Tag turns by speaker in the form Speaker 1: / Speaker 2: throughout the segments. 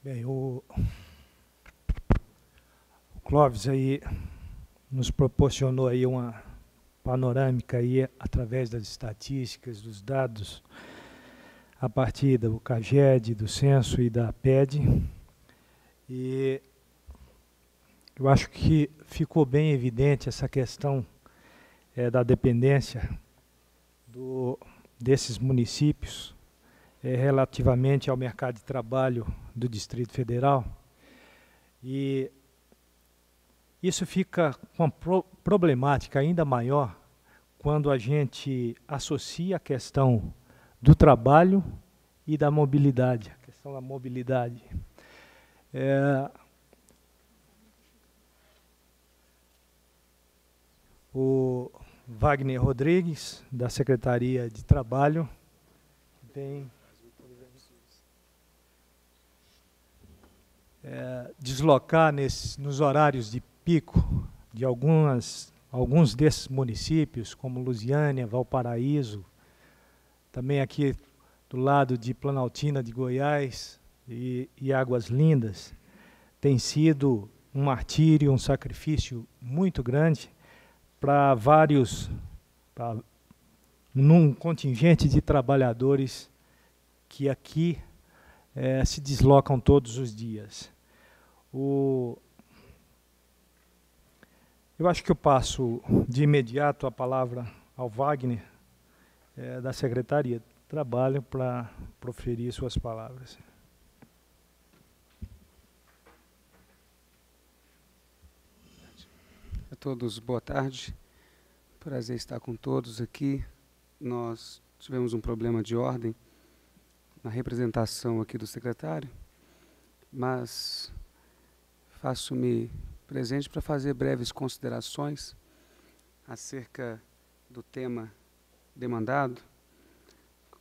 Speaker 1: Bem, o Clóvis aí nos proporcionou aí uma panorâmica aí através das estatísticas, dos dados, a partir do CAGED, do Censo e da PED. E eu acho que ficou bem evidente essa questão da dependência desses municípios relativamente ao mercado de trabalho do Distrito Federal. E isso fica com uma problemática ainda maior quando a gente associa a questão do trabalho e da mobilidade, a questão da mobilidade. O Wagner Rodrigues, da Secretaria de Trabalho, vem deslocar nos horários de pico de alguns desses municípios, como Lusiânia, Valparaíso, também aqui do lado de Planaltina de Goiás e Águas Lindas, tem sido um martírio, um sacrifício muito grande para num contingente de trabalhadores que aqui se deslocam todos os dias. Eu acho que eu passo de imediato a palavra ao Wagner, da Secretaria de Trabalho, para proferir suas palavras.
Speaker 2: A todos, boa tarde. Prazer estar com todos aqui. Nós tivemos um problema de ordem na representação aqui do secretário, mas faço-me presente para fazer breves considerações acerca do tema demandado.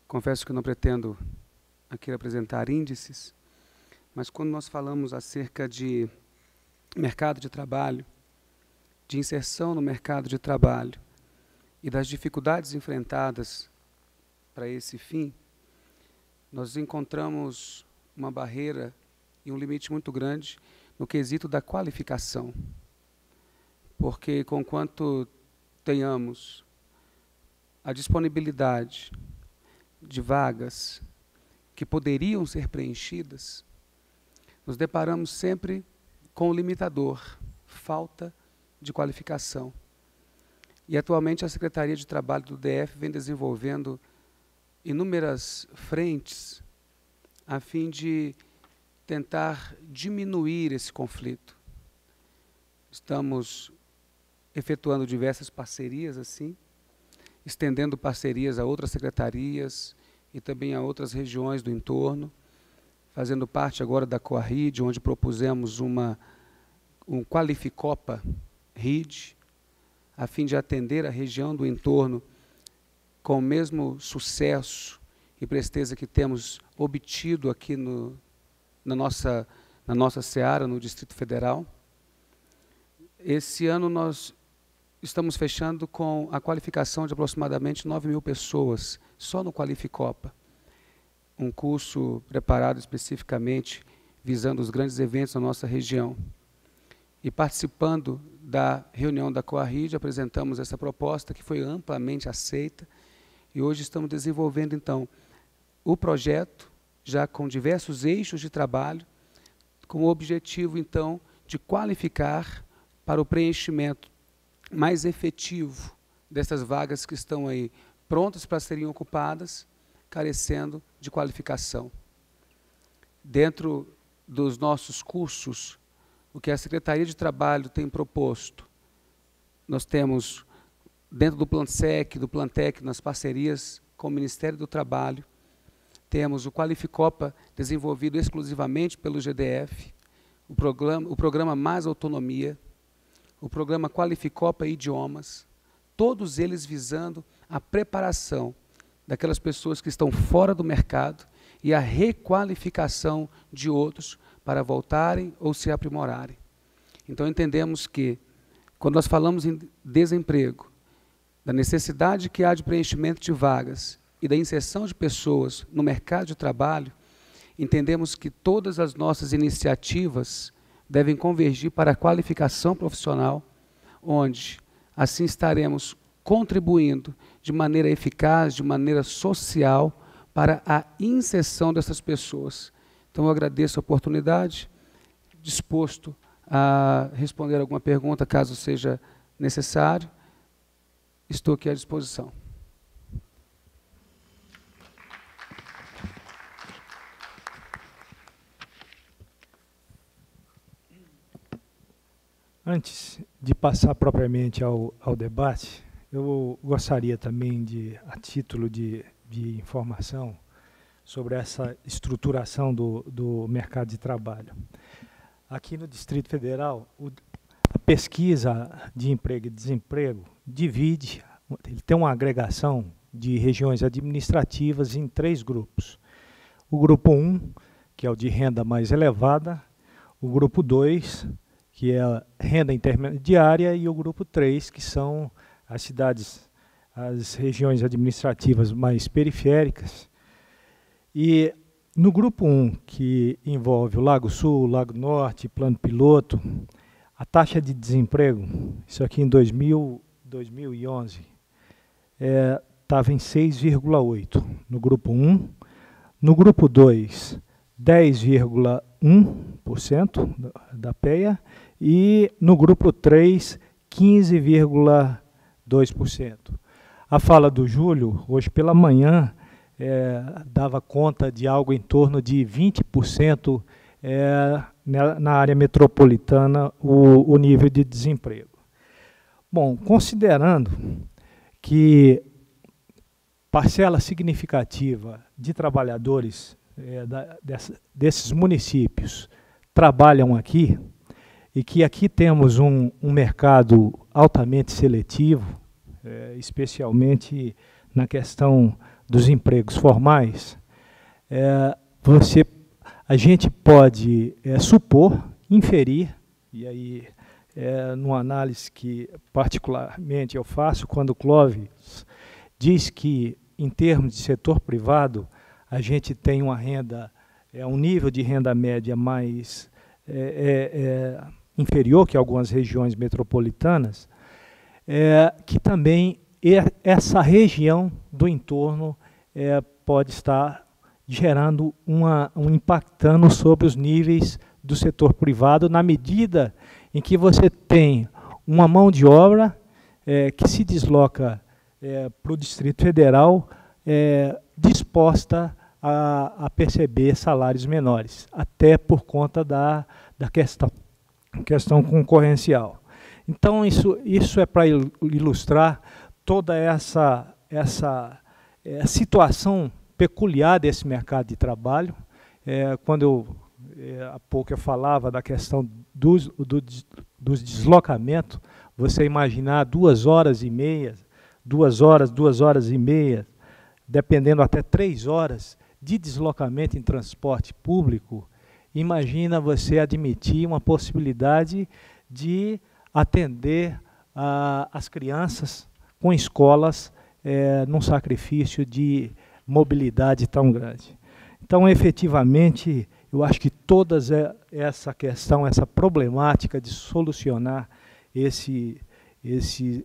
Speaker 2: Confesso que não pretendo aqui apresentar índices, mas quando nós falamos acerca de mercado de trabalho, de inserção no mercado de trabalho e das dificuldades enfrentadas para esse fim, nós encontramos uma barreira e um limite muito grande no quesito da qualificação. Porque, conquanto tenhamos a disponibilidade de vagas que poderiam ser preenchidas, nos deparamos sempre com o limitador, falta de qualificação. E, atualmente, a Secretaria de Trabalho do DF vem desenvolvendo inúmeras frentes a fim de tentar diminuir esse conflito. Estamos efetuando diversas parcerias assim, estendendo parcerias a outras secretarias e também a outras regiões do entorno, fazendo parte agora da Coarrid, onde propusemos um Qualificopa RID, a fim de atender a região do entorno com o mesmo sucesso e presteza que temos obtido aqui na nossa seara, no Distrito Federal. Esse ano nós estamos fechando com a qualificação de aproximadamente 9.000 pessoas, só no Qualificopa. Um curso preparado especificamente visando os grandes eventos da nossa região. E participando da reunião da Coarrid, apresentamos essa proposta que foi amplamente aceita e hoje estamos desenvolvendo, então, o projeto, já com diversos eixos de trabalho, com o objetivo, então, de qualificar para o preenchimento mais efetivo dessas vagas que estão aí prontas para serem ocupadas, carecendo de qualificação. Dentro dos nossos cursos, o que a Secretaria de Trabalho tem proposto, nós temos, dentro do Plansec, do Plantec, nas parcerias com o Ministério do Trabalho, temos o Qualificopa, desenvolvido exclusivamente pelo GDF, o programa Mais Autonomia, o programa Qualificopa Idiomas, todos eles visando a preparação daquelas pessoas que estão fora do mercado e a requalificação de outros para voltarem ou se aprimorarem. Então entendemos que, quando nós falamos em desemprego, da necessidade que há de preenchimento de vagas e da inserção de pessoas no mercado de trabalho, entendemos que todas as nossas iniciativas devem convergir para a qualificação profissional, onde assim estaremos contribuindo de maneira eficaz, de maneira social, para a inserção dessas pessoas. Então eu agradeço a oportunidade, disposto a responder alguma pergunta, caso seja necessário. Estou aqui à disposição.
Speaker 1: Antes de passar propriamente ao debate, eu gostaria também de, a título de informação, sobre essa estruturação do mercado de trabalho. Aqui no Distrito Federal, a pesquisa de emprego e desemprego divide, ele tem uma agregação de regiões administrativas em 3 grupos. O grupo 1, que é o de renda mais elevada, o grupo 2, que é a renda intermediária, e o grupo 3, que são as cidades, as regiões administrativas mais periféricas. E no grupo 1, que envolve o Lago Sul, Lago Norte, Plano Piloto, a taxa de desemprego, isso aqui em 2011, estava em 6,8% no grupo 1. No grupo 2, 10,1% da PEA, e no grupo 3, 15,2%. A fala do Júlio, hoje pela manhã, dava conta de algo em torno de 20% na área metropolitana o nível de desemprego. Bom, considerando que parcela significativa de trabalhadores desses municípios trabalham aqui, e que aqui temos um mercado altamente seletivo, especialmente na questão dos empregos formais, a gente pode supor, inferir, e aí numa análise que particularmente eu faço, quando o Clóvis diz que, em termos de setor privado, a gente tem uma renda, um nível de renda média mais inferior que algumas regiões metropolitanas, que também essa região do entorno pode estar gerando impactando sobre os níveis do setor privado, na medida em que você tem uma mão de obra que se desloca para o Distrito Federal disposta a perceber salários menores, até por conta da questão concorrencial. Então, isso é para ilustrar toda essa situação peculiar desse mercado de trabalho. Quando há pouco eu falava da questão dos deslocamentos, você imaginar 2 horas e meia, 2 horas e meia, dependendo até 3 horas de deslocamento em transporte público, imagina você admitir uma possibilidade de atender as crianças com escolas num sacrifício de mobilidade tão grande. Então, efetivamente, eu acho que toda essa questão, essa problemática de solucionar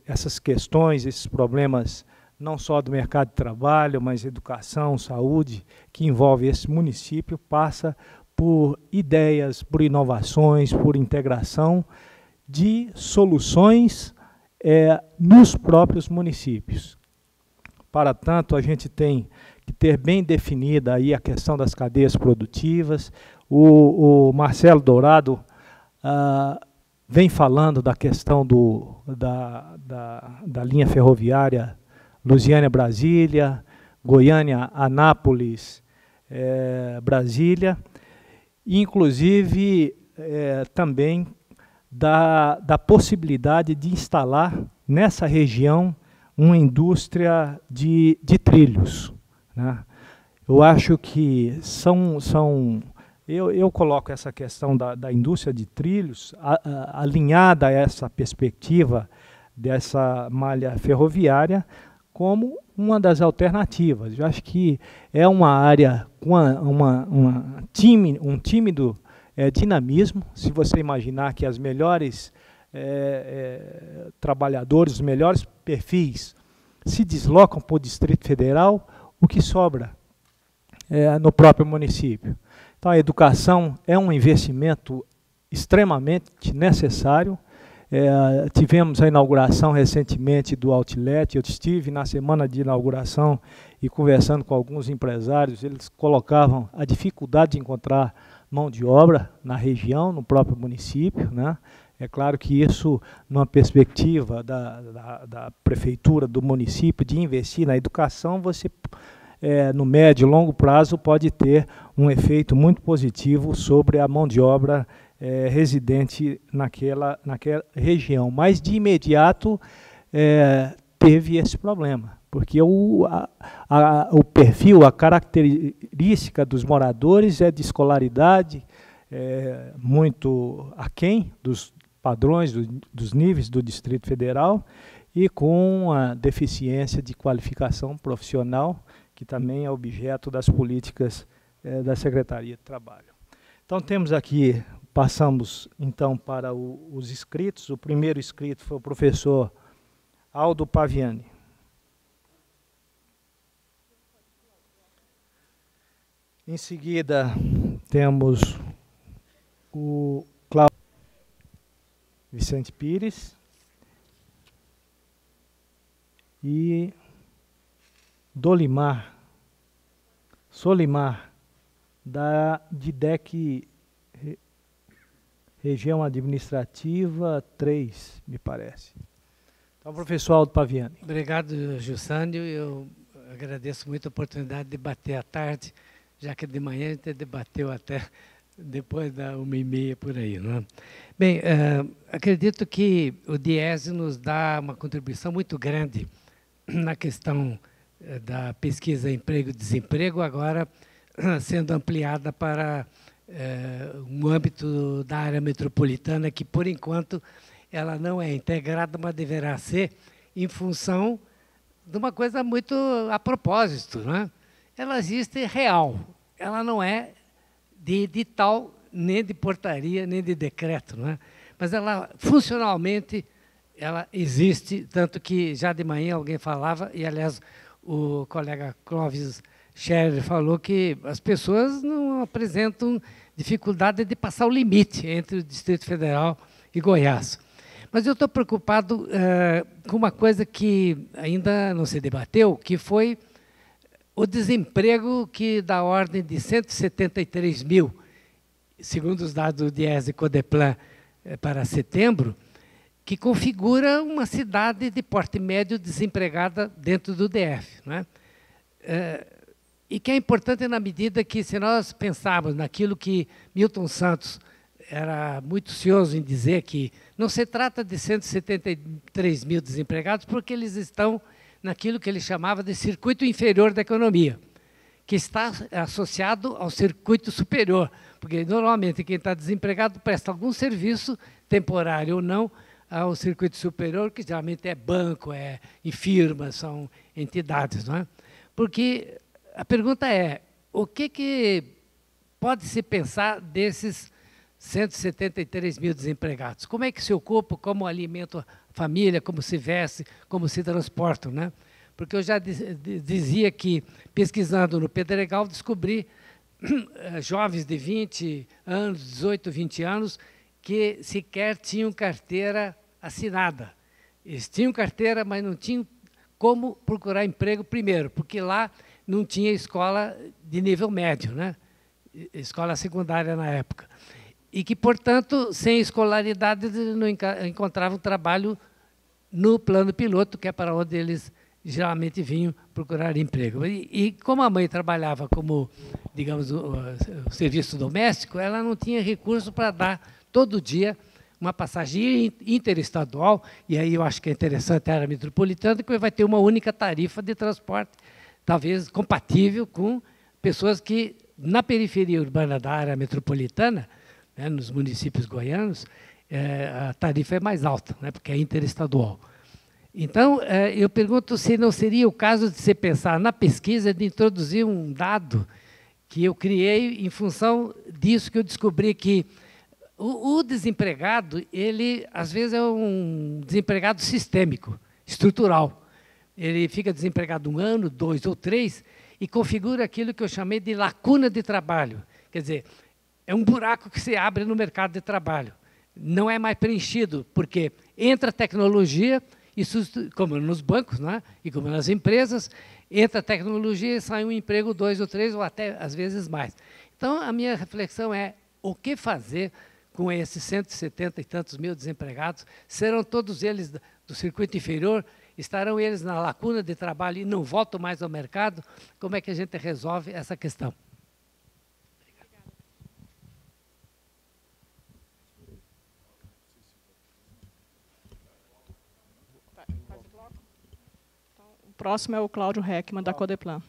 Speaker 1: essas questões, esses problemas, não só do mercado de trabalho, mas educação, saúde, que envolve esse município, passa por ideias, por inovações, por integração de soluções nos próprios municípios. Para tanto, a gente tem que ter bem definida aí a questão das cadeias produtivas. O Marcelo Dourado vem falando da questão da linha ferroviária Lusiânia-Brasília, Goiânia-Anápolis, Brasília, inclusive também da possibilidade de instalar nessa região uma indústria de trilhos, né? Eu acho que eu coloco essa questão da indústria de trilhos alinhada a essa perspectiva dessa malha ferroviária como uma das alternativas. Eu acho que é uma área com um tímido dinamismo. Se você imaginar que as melhores trabalhadores, os melhores perfis se deslocam para o Distrito Federal, o que sobra no próprio município. Então, a educação é um investimento extremamente necessário. Tivemos a inauguração recentemente do Outlet. Eu estive na semana de inauguração e conversando com alguns empresários, eles colocavam a dificuldade de encontrar mão de obra na região, no próprio município, né? É claro que isso, numa perspectiva da prefeitura, do município, de investir na educação, você, no médio e longo prazo, pode ter um efeito muito positivo sobre a mão de obra residente naquela região. Mas, de imediato, teve esse problema, porque o perfil, a característica dos moradores é de escolaridade muito aquém dos padrões, dos níveis do Distrito Federal, e com a deficiência de qualificação profissional, que também é objeto das políticas da Secretaria de Trabalho. Então, temos aqui, passamos então para os inscritos. O primeiro inscrito foi o professor Aldo Paviani. Em seguida, temos o Cláudio Vicente Pires e Solimar, da DIDEC, região administrativa 3, me parece. Então, professor Aldo Paviani.
Speaker 3: Obrigado, Jussânio. Eu agradeço muito a oportunidade de debater à tarde, já que de manhã a gente debateu até depois da 1h30 por aí, não é? Bem, acredito que o DIESE nos dá uma contribuição muito grande na questão da pesquisa emprego e desemprego, agora sendo ampliada para um âmbito da área metropolitana, que, por enquanto, ela não é integrada, mas deverá ser em função de uma coisa muito a propósito, não é? Ela existe real, ela não é de edital, nem de portaria, nem de decreto, não é? Mas ela, funcionalmente, ela existe, tanto que já de manhã alguém falava, e, aliás, o colega Clóvis Scherer falou que as pessoas não apresentam dificuldade de passar o limite entre o Distrito Federal e Goiás. Mas eu estou preocupado com uma coisa que ainda não se debateu, que foi o desemprego, que da ordem de 173 mil, segundo os dados do DIESE e Codeplan para setembro, que configura uma cidade de porte médio desempregada dentro do DF, não é? E que é importante na medida que, se nós pensarmos naquilo que Milton Santos era muito cioso em dizer, que não se trata de 173 mil desempregados, porque eles estão naquilo que ele chamava de circuito inferior da economia, que está associado ao circuito superior, porque normalmente quem está desempregado presta algum serviço, temporário ou não, ao circuito superior, que geralmente é banco, é em firmas, são entidades, não é? Porque a pergunta é, o que pode se pensar desses 173 mil desempregados? Como é que se ocupam, como alimentam a família, como se veste, como se transportam, né? Porque eu já dizia que, pesquisando no Pedregal, descobri jovens de 20 anos, 18, 20 anos, que sequer tinham carteira assinada. Eles tinham carteira, mas não tinham como procurar emprego primeiro, porque lá não tinha escola de nível médio, né? Escola secundária na época. E que, portanto, sem escolaridade, não encontravam trabalho no plano piloto, que é para onde eles geralmente vinham procurar emprego. E como a mãe trabalhava como, digamos, o serviço doméstico, ela não tinha recurso para dar todo dia uma passagem interestadual, e aí eu acho que é interessante a área metropolitana, que vai ter uma única tarifa de transporte, talvez compatível com pessoas que, na periferia urbana da área metropolitana, né, nos municípios goianos, a tarifa é mais alta, né, porque é interestadual. Então, eu pergunto se não seria o caso de você pensar na pesquisa de introduzir um dado que eu criei em função disso que eu descobri que o desempregado, ele, às vezes, é um desempregado sistêmico, estrutural. Ele fica desempregado 1 ano, 2 ou 3, e configura aquilo que eu chamei de lacuna de trabalho. Quer dizer, é um buraco que se abre no mercado de trabalho. Não é mais preenchido, porque entra tecnologia, isso, como nos bancos, né, e como nas empresas, entra tecnologia e sai um emprego, 2 ou 3, ou até, às vezes, mais. Então, a minha reflexão é o que fazer com esses 170 e tantos mil desempregados? Serão todos eles do circuito inferior? Estarão eles na lacuna de trabalho e não voltam mais ao mercado? Como é que a gente resolve essa questão?
Speaker 4: O próximo é o Cláudio Heckmann, da Codeplan.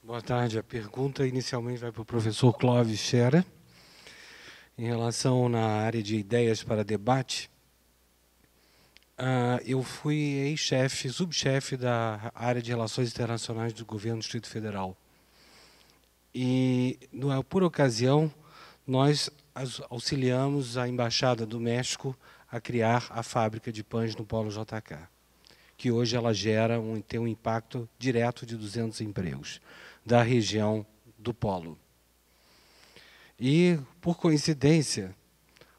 Speaker 5: Boa tarde. A pergunta inicialmente vai para o professor Clóvis Scherer. Em relação na área de ideias para debate, eu fui ex-chefe, subchefe da área de relações internacionais do governo do Distrito Federal. E, por ocasião, nós auxiliamos a Embaixada do México a criar a fábrica de pães no Polo JK, que hoje ela tem um impacto direto de 200 empregos da região do Polo. E, por coincidência,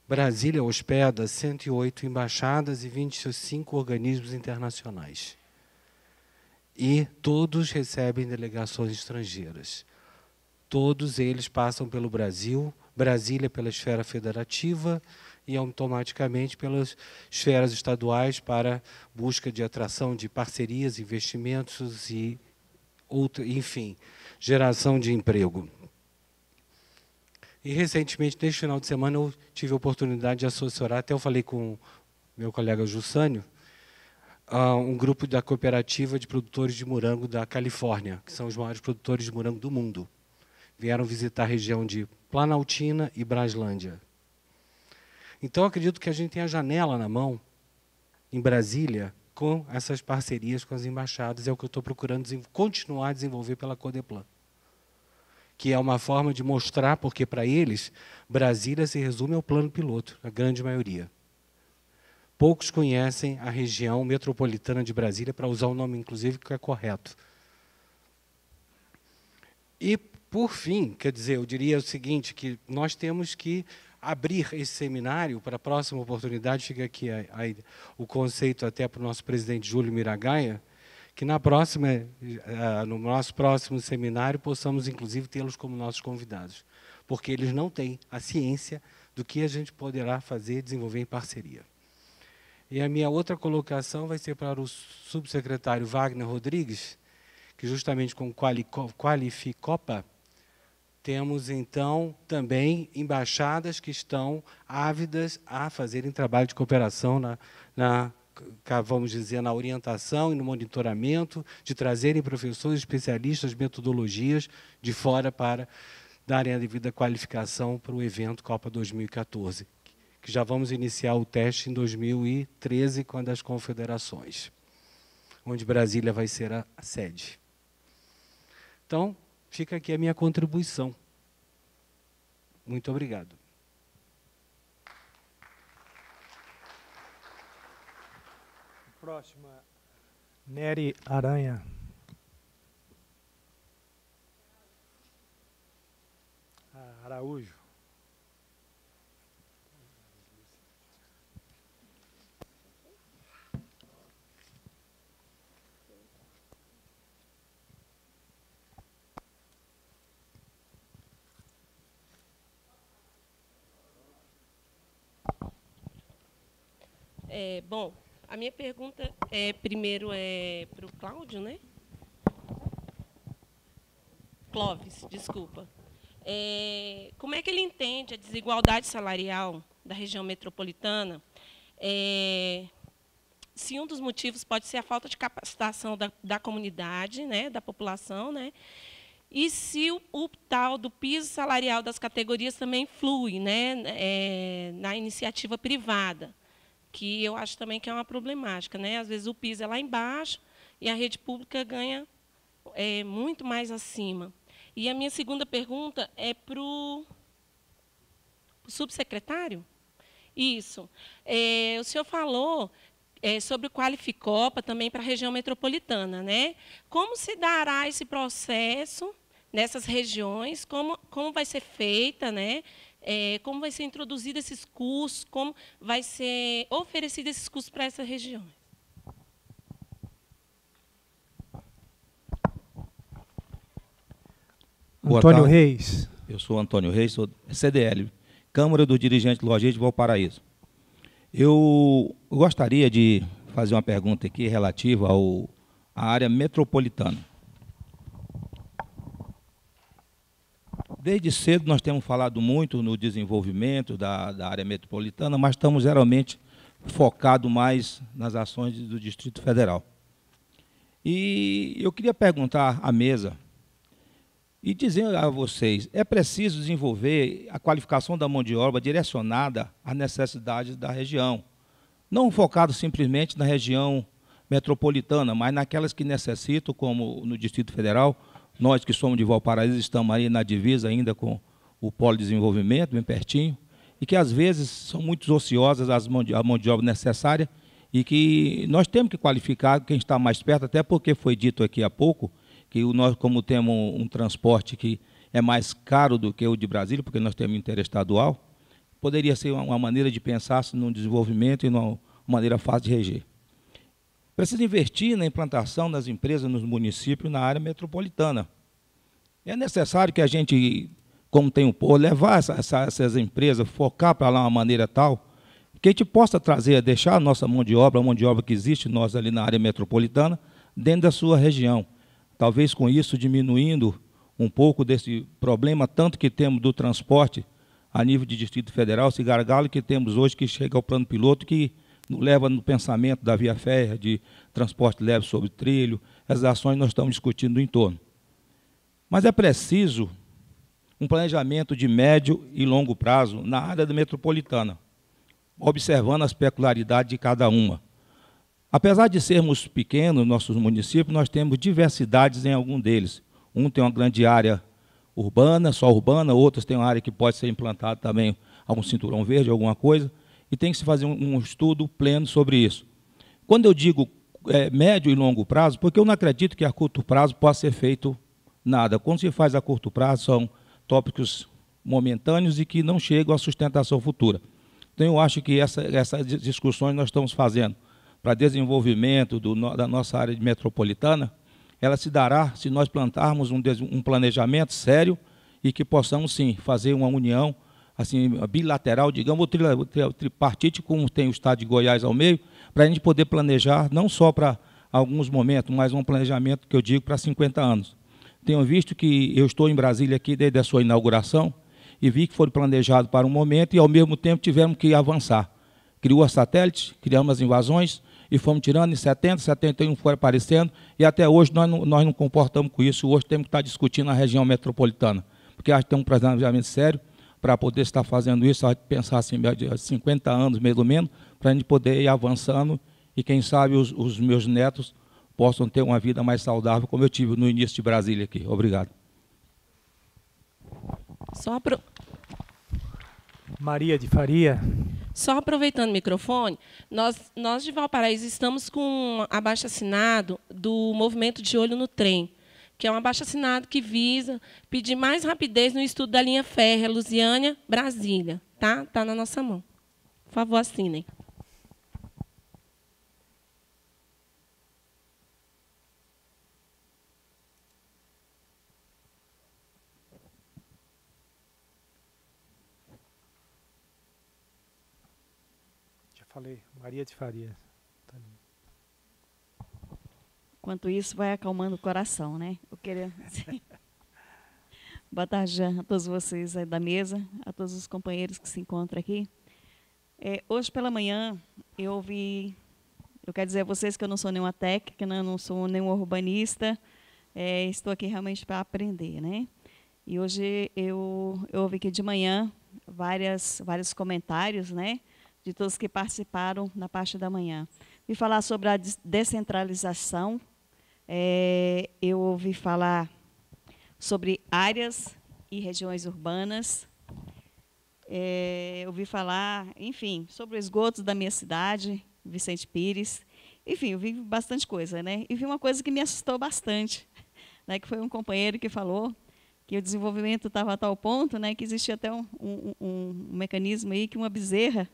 Speaker 5: Brasília hospeda 108 embaixadas e 25 organismos internacionais. E todos recebem delegações estrangeiras. Todos eles passam pelo Brasil, Brasília pela esfera federativa e automaticamente pelas esferas estaduais para busca de atração de parcerias, investimentos e, enfim, geração de emprego. E, recentemente, neste final de semana, eu tive a oportunidade de assessorar, até eu falei com meu colega Jussânio, um grupo da cooperativa de produtores de morango da Califórnia, que são os maiores produtores de morango do mundo. Vieram visitar a região de Planaltina e Braslândia. Então, acredito que a gente tem a janela na mão, em Brasília, com essas parcerias com as embaixadas, é o que eu estou procurando continuar a desenvolver pela Codeplan, que é uma forma de mostrar, porque para eles, Brasília se resume ao plano piloto, a grande maioria. Poucos conhecem a região metropolitana de Brasília, para usar o nome, inclusive, que é correto. E, por fim, quer dizer, eu diria o seguinte, que nós temos que abrir esse seminário para a próxima oportunidade, fica aqui o conceito até para o nosso presidente Júlio Miragaia, que no nosso próximo seminário possamos, inclusive, tê-los como nossos convidados, porque eles não têm a ciência do que a gente poderá fazer e desenvolver em parceria. E a minha outra colocação vai ser para o subsecretário Wagner Rodrigues, que justamente com o Qualificopa, temos, então, também embaixadas que estão ávidas a fazerem trabalho de cooperação vamos dizer, na orientação e no monitoramento, de trazerem professores especialistas, metodologias de fora para darem a devida qualificação para o evento Copa 2014, que já vamos iniciar o teste em 2013 com a das confederações, onde Brasília vai ser a sede. Então, fica aqui a minha contribuição. Muito obrigado.
Speaker 1: Próxima, Nery Aranha. Araújo.
Speaker 6: Bom, a minha pergunta primeiro é para o Cláudio, né? Clóvis, desculpa. como é que ele entende a desigualdade salarial da região metropolitana? Se um dos motivos pode ser a falta de capacitação da comunidade, né, da população, né, e se o tal do piso salarial das categorias também flui, né, na iniciativa privada, que eu acho também que é uma problemática, né? Às vezes o piso é lá embaixo e a rede pública ganha muito mais acima. E a minha segunda pergunta é para o subsecretário? Isso. O senhor falou sobre o Qualificopa também para a região metropolitana, né? Como se dará esse processo nessas regiões? Como vai ser feita, né? Como vai ser introduzido esses cursos? Como vai ser oferecido esses cursos para essas regiões?
Speaker 1: Antônio Reis.
Speaker 7: Eu sou Antônio Reis, sou CDL, Câmara do Dirigente Logístico de Valparaíso. Eu gostaria de fazer uma pergunta aqui relativa à área metropolitana. Desde cedo nós temos falado muito no desenvolvimento da área metropolitana, mas estamos geralmente focados mais nas ações do Distrito Federal. E eu queria perguntar à mesa e dizer a vocês, é preciso desenvolver a qualificação da mão de obra direcionada às necessidades da região, não focado simplesmente na região metropolitana, mas naquelas que necessitam, como no Distrito Federal. Nós que somos de Valparaíso estamos aí na divisa ainda com o Polo de Desenvolvimento, bem pertinho, e que às vezes são muito ociosas a mão de obra necessária e que nós temos que qualificar quem está mais perto, até porque foi dito aqui há pouco que nós, como temos um transporte que é mais caro do que o de Brasília, porque nós temos interestadual, poderia ser uma maneira de pensar no desenvolvimento e numa maneira fácil de reger. Precisa investir na implantação das empresas nos municípios na área metropolitana. É necessário que a gente, como tem um polo, levar essas empresas, focar para lá de uma maneira tal que a gente possa trazer, deixar a nossa mão de obra, a mão de obra que existe nós ali na área metropolitana, dentro da sua região. Talvez com isso diminuindo um pouco desse problema, tanto que temos do transporte a nível de Distrito Federal, esse gargalo que temos hoje, que chega ao plano piloto, que nos leva no pensamento da via férrea, de transporte leve sobre trilho, as ações nós estamos discutindo no entorno. Mas é preciso um planejamento de médio e longo prazo na área metropolitana, observando as peculiaridades de cada uma. Apesar de sermos pequenos, nossos municípios, nós temos diversidades em algum deles. Um tem uma grande área urbana, só urbana, outros têm uma área que pode ser implantada também algum cinturão verde, alguma coisa, e tem que se fazer um estudo pleno sobre isso. Quando eu digo médio e longo prazo, porque eu não acredito que a curto prazo possa ser feito nada. Quando se faz a curto prazo, são tópicos momentâneos e que não chegam à sustentação futura. Então, eu acho que essas discussões nós estamos fazendo para desenvolvimento da nossa área metropolitana, ela se dará se nós plantarmos um planejamento sério e que possamos, sim, fazer uma união assim, bilateral, digamos, o tripartite, como tem o Estado de Goiás ao meio, para a gente poder planejar, não só para alguns momentos, mas um planejamento que eu digo para 50 anos. Tenho visto que eu estou em Brasília aqui desde a sua inauguração e vi que foi planejado para um momento e, ao mesmo tempo, tivemos que avançar. Criou a satélite, criamos as invasões, e fomos tirando em 70, 71 foi aparecendo, e até hoje nós não comportamos com isso. Hoje temos que estar discutindo a região metropolitana, porque acho que tem um planejamento sério para poder estar fazendo isso, a gente pensar assim, 50 anos, mais ou menos, para a gente poder ir avançando e, quem sabe, os meus netos possam ter uma vida mais saudável, como eu tive no início de Brasília aqui. Obrigado.
Speaker 1: Maria de Faria.
Speaker 6: Só aproveitando o microfone, nós de Valparaíso estamos com um abaixo-assinado do Movimento de Olho no Trem, que é um abaixo-assinado que visa pedir mais rapidez no estudo da linha férrea Lusiânia-Brasília. Tá na nossa mão. Por favor, assinem.
Speaker 1: Falei, Maria de Faria.
Speaker 8: Enquanto isso, vai acalmando o coração, né? Eu queria... Boa tarde a todos vocês aí da mesa, a todos os companheiros que se encontram aqui. Hoje pela manhã eu quero dizer a vocês que eu não sou nenhuma técnica, não sou nenhum urbanista, estou aqui realmente para aprender, né? E hoje eu ouvi aqui de manhã vários comentários, né, de todos que participaram na parte da manhã. Vi falar sobre a descentralização, eu ouvi falar sobre áreas e regiões urbanas, eu ouvi falar, enfim, sobre os esgotos da minha cidade, Vicente Pires, enfim, eu vi bastante coisa, né? E vi uma coisa que me assustou bastante, né, que foi um companheiro que falou que o desenvolvimento estava a tal ponto, né, que existia até um mecanismo aí que uma bezerra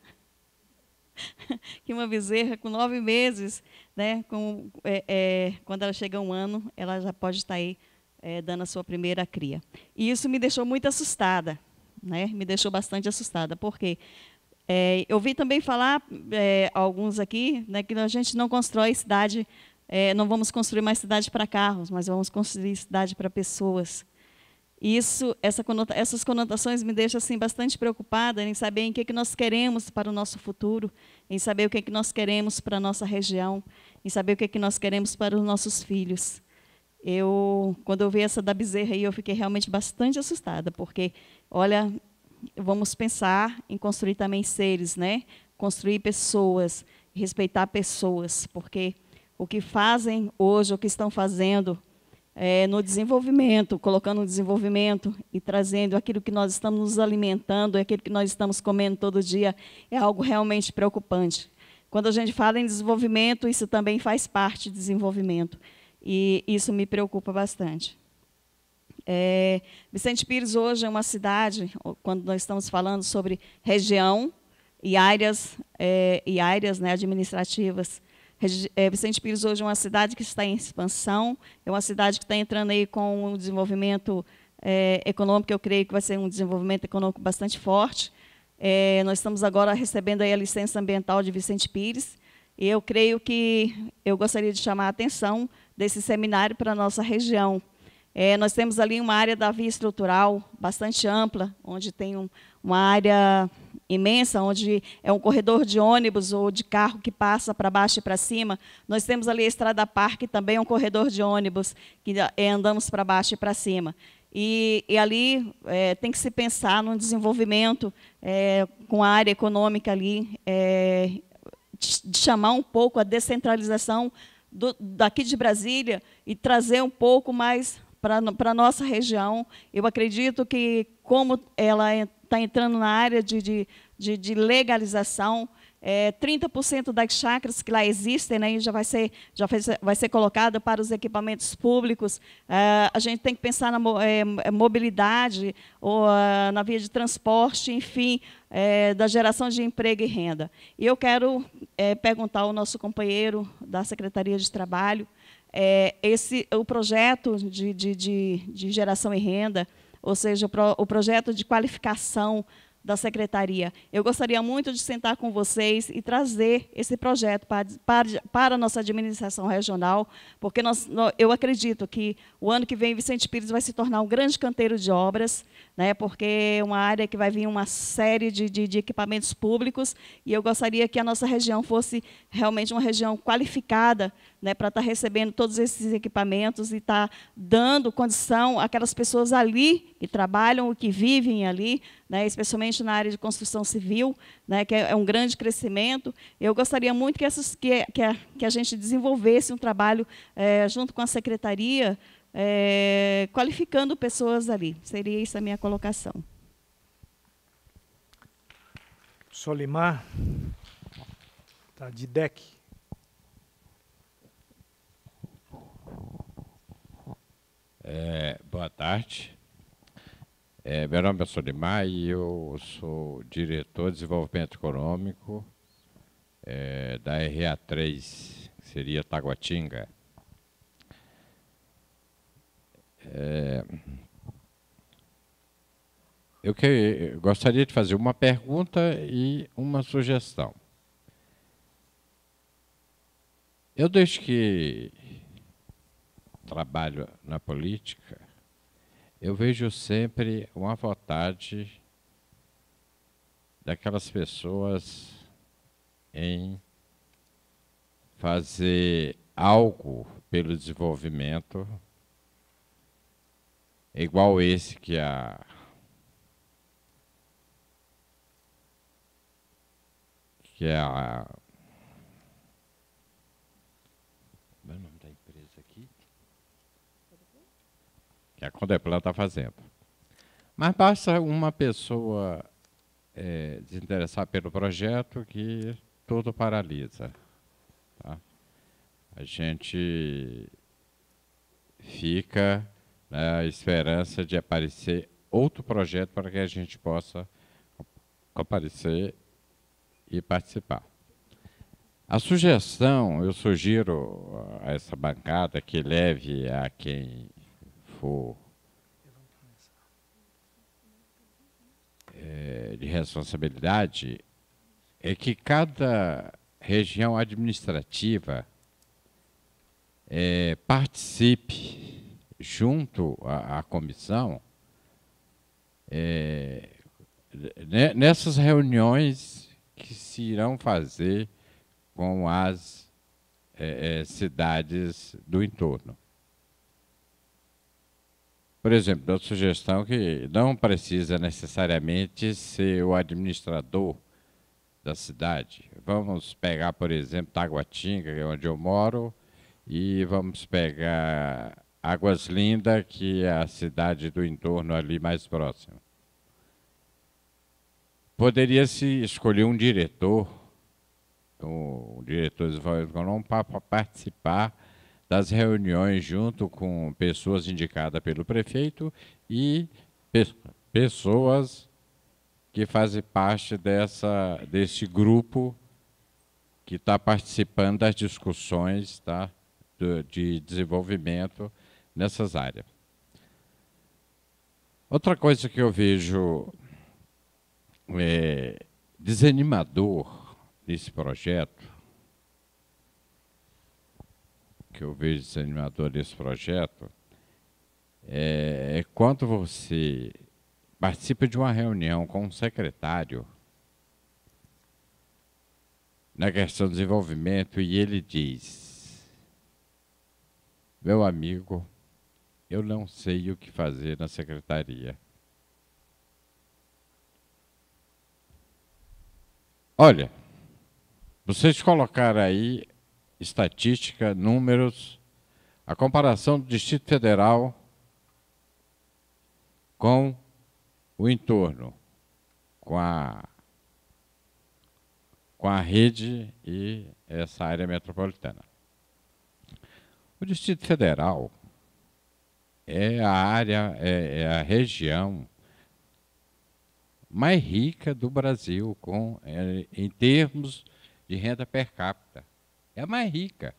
Speaker 8: com 9 meses, né, quando ela chega a 1 ano, ela já pode estar aí dando a sua primeira cria. E isso me deixou muito assustada, né, me deixou bastante assustada, porque eu vi também falar, alguns aqui, né, que a gente não constrói cidade, não vamos construir mais cidade para carros, mas vamos construir cidade para pessoas. Essas conotações me deixam assim, bastante preocupada em saber em que nós queremos para o nosso futuro, em saber o que nós queremos para a nossa região, em saber o que nós queremos para os nossos filhos. Quando eu vi essa da bezerra aí, eu fiquei realmente bastante assustada, porque, olha, vamos pensar em construir também seres, né? Construir pessoas, respeitar pessoas, porque o que fazem hoje, o que estão fazendo no desenvolvimento, colocando no desenvolvimento e trazendo aquilo que nós estamos nos alimentando, aquilo que nós estamos comendo todo dia, é algo realmente preocupante. Quando a gente fala em desenvolvimento, isso também faz parte do desenvolvimento, e isso me preocupa bastante. Vicente Pires hoje é uma cidade, quando nós estamos falando sobre região e áreas, né, administrativas, Vicente Pires hoje é uma cidade que está em expansão, é uma cidade que está entrando aí com um desenvolvimento econômico, eu creio que vai ser um desenvolvimento econômico bastante forte. Nós estamos agora recebendo aí a licença ambiental de Vicente Pires, e eu creio que eu gostaria de chamar a atenção desse seminário para a nossa região. Nós temos ali uma área da via estrutural bastante ampla, onde tem uma área imensa, onde é um corredor de ônibus ou de carro que passa para baixo e para cima. Nós temos ali a Estrada Parque, também um corredor de ônibus, que andamos para baixo e para cima. E ali tem que se pensar num desenvolvimento com a área econômica ali, de chamar um pouco a descentralização daqui de Brasília e trazer um pouco mais para a nossa região. Eu acredito que, como ela está entrando na área de legalização, 30% das chácaras que lá existem, né, já vai ser colocada para os equipamentos públicos. A gente tem que pensar na mobilidade, ou na via de transporte, enfim, da geração de emprego e renda. E eu quero perguntar ao nosso companheiro da Secretaria de Trabalho, o projeto de geração e renda, ou seja, o projeto de qualificação da Secretaria. Eu gostaria muito de sentar com vocês e trazer esse projeto para a nossa administração regional, porque eu acredito que o ano que vem Vicente Pires vai se tornar um grande canteiro de obras, né, porque é uma área que vai vir uma série de equipamentos públicos, e eu gostaria que a nossa região fosse realmente uma região qualificada, né, para estar recebendo todos esses equipamentos e estar dando condição àquelas pessoas ali que trabalham, que vivem ali, né, especialmente na área de construção civil, né, que é um grande crescimento. Eu gostaria muito que a gente desenvolvesse um trabalho junto com a Secretaria, qualificando pessoas ali. Seria isso a minha colocação.
Speaker 1: Solimar, tá, de DEC.
Speaker 9: Boa tarde. Meu nome é Solimar e eu sou diretor de desenvolvimento econômico da RA3, que seria Taguatinga. Eu gostaria de fazer uma pergunta e uma sugestão. Eu, desde que trabalho na política, eu vejo sempre uma vontade daquelas pessoas em fazer algo pelo desenvolvimento, igual esse que Como é o nome da empresa aqui? Que a Codeplan está fazendo. Mas basta uma pessoa desinteressar pelo projeto que tudo paralisa. Tá? A gente fica na esperança de aparecer outro projeto para que a gente possa comparecer e participar. A sugestão, eu sugiro a essa bancada que leve a quem for de responsabilidade, é que cada região administrativa participe junto à comissão nessas reuniões que se irão fazer com as cidades do entorno. Por exemplo, dou sugestão que não precisa necessariamente ser o administrador da cidade. Vamos pegar, por exemplo, Taguatinga, que é onde eu moro, e vamos pegar Águas Lindas, que é a cidade do entorno ali mais próximo. Poderia-se escolher um diretor de desenvolvimento econômico para participar das reuniões junto com pessoas indicadas pelo prefeito e pessoas que fazem parte desse grupo que está participando das discussões, tá, de desenvolvimento nessas áreas. Outra coisa que eu vejo desanimador nesse projeto, é quando você participa de uma reunião com um secretário na questão do desenvolvimento e ele diz: meu amigo, eu não sei o que fazer na secretaria. Olha, vocês colocaram aí estatística, números, a comparação do Distrito Federal com o entorno, com a rede e essa área metropolitana. O Distrito Federal é a região mais rica do Brasil, em termos de renda per capita. É a mais rica.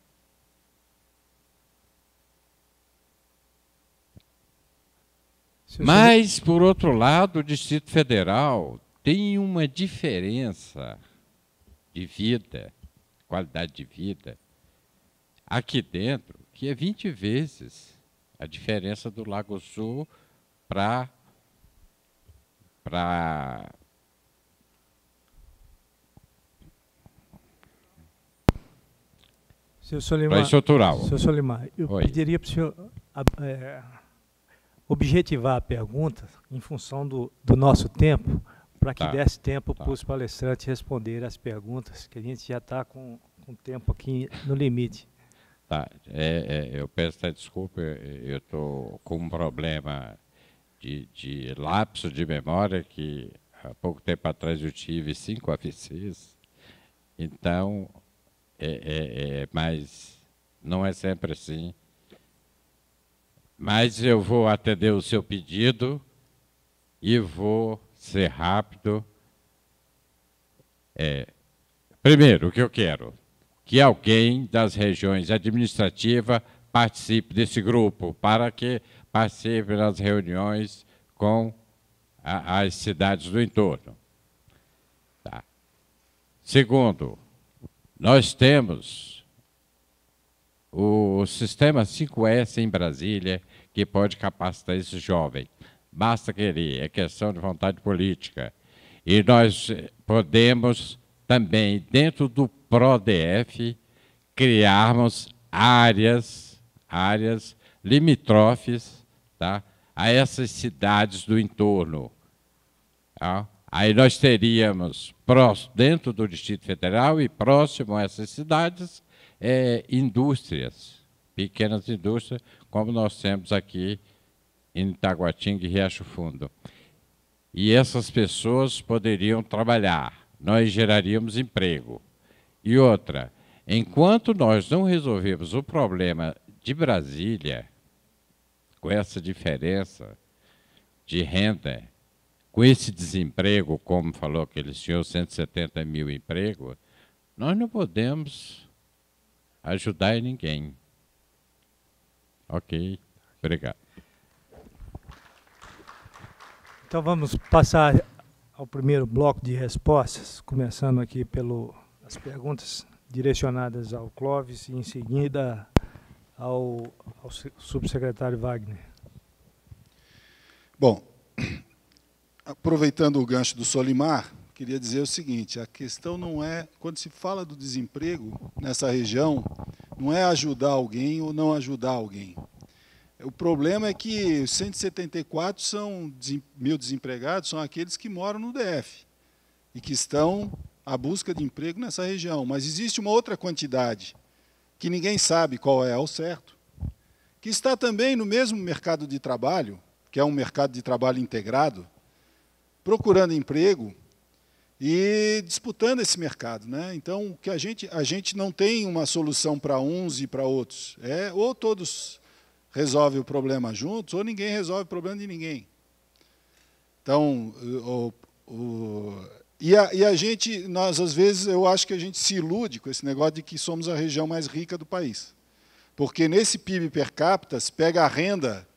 Speaker 9: Mas, por outro lado, o Distrito Federal tem uma diferença de vida, qualidade de vida, aqui dentro, que é 20 vezes a diferença do Lago Sul para estrutural.
Speaker 1: Senhor Solimar, eu pediria para o senhor objetivar a pergunta em função do nosso tempo, para que desse tempo para os palestrantes responderem as perguntas, que a gente já está com o tempo aqui no limite.
Speaker 9: Tá, eu peço desculpa, eu estou com um problema de lapso de memória, que há pouco tempo atrás eu tive 5 AVCs, então, mas não é sempre assim. Mas eu vou atender o seu pedido e vou ser rápido. Primeiro, o que eu quero? Que alguém das regiões administrativas participe desse grupo, para que participe das reuniões com as cidades do entorno. Tá. Segundo, nós temos o sistema 5S em Brasília, que pode capacitar esse jovem. Basta querer, é questão de vontade política. E nós podemos também, dentro do PRODF, criarmos áreas limítrofes, tá, a essas cidades do entorno. Tá? Aí nós teríamos, dentro do Distrito Federal e próximo a essas cidades, indústrias, pequenas indústrias, como nós temos aqui em Itaguatinga e Riacho Fundo. E essas pessoas poderiam trabalhar, nós geraríamos emprego. E outra, enquanto nós não resolvemos o problema de Brasília, com essa diferença de renda, com esse desemprego, como falou que eles tinham 170 mil empregos, nós não podemos ajudar ninguém. Ok, obrigado.
Speaker 1: Então vamos passar ao primeiro bloco de respostas, começando aqui pelas perguntas direcionadas ao Clóvis e em seguida ao subsecretário Wagner.
Speaker 10: Bom, aproveitando o gancho do Solimar, queria dizer o seguinte, a questão não é, quando se fala do desemprego nessa região, não é ajudar alguém ou não ajudar alguém. O problema é que os 174 mil desempregados são aqueles que moram no DF e que estão à busca de emprego nessa região. Mas existe uma outra quantidade, que ninguém sabe qual é ao certo, que está também no mesmo mercado de trabalho, que é um mercado de trabalho integrado, procurando emprego e disputando esse mercado, né? Então, que a gente não tem uma solução para uns e para outros. Ou todos resolvem o problema juntos, ou ninguém resolve o problema de ninguém. Então, nós às vezes, eu acho que a gente se ilude com esse negócio de que somos a região mais rica do país. Porque nesse PIB per capita, se pega a renda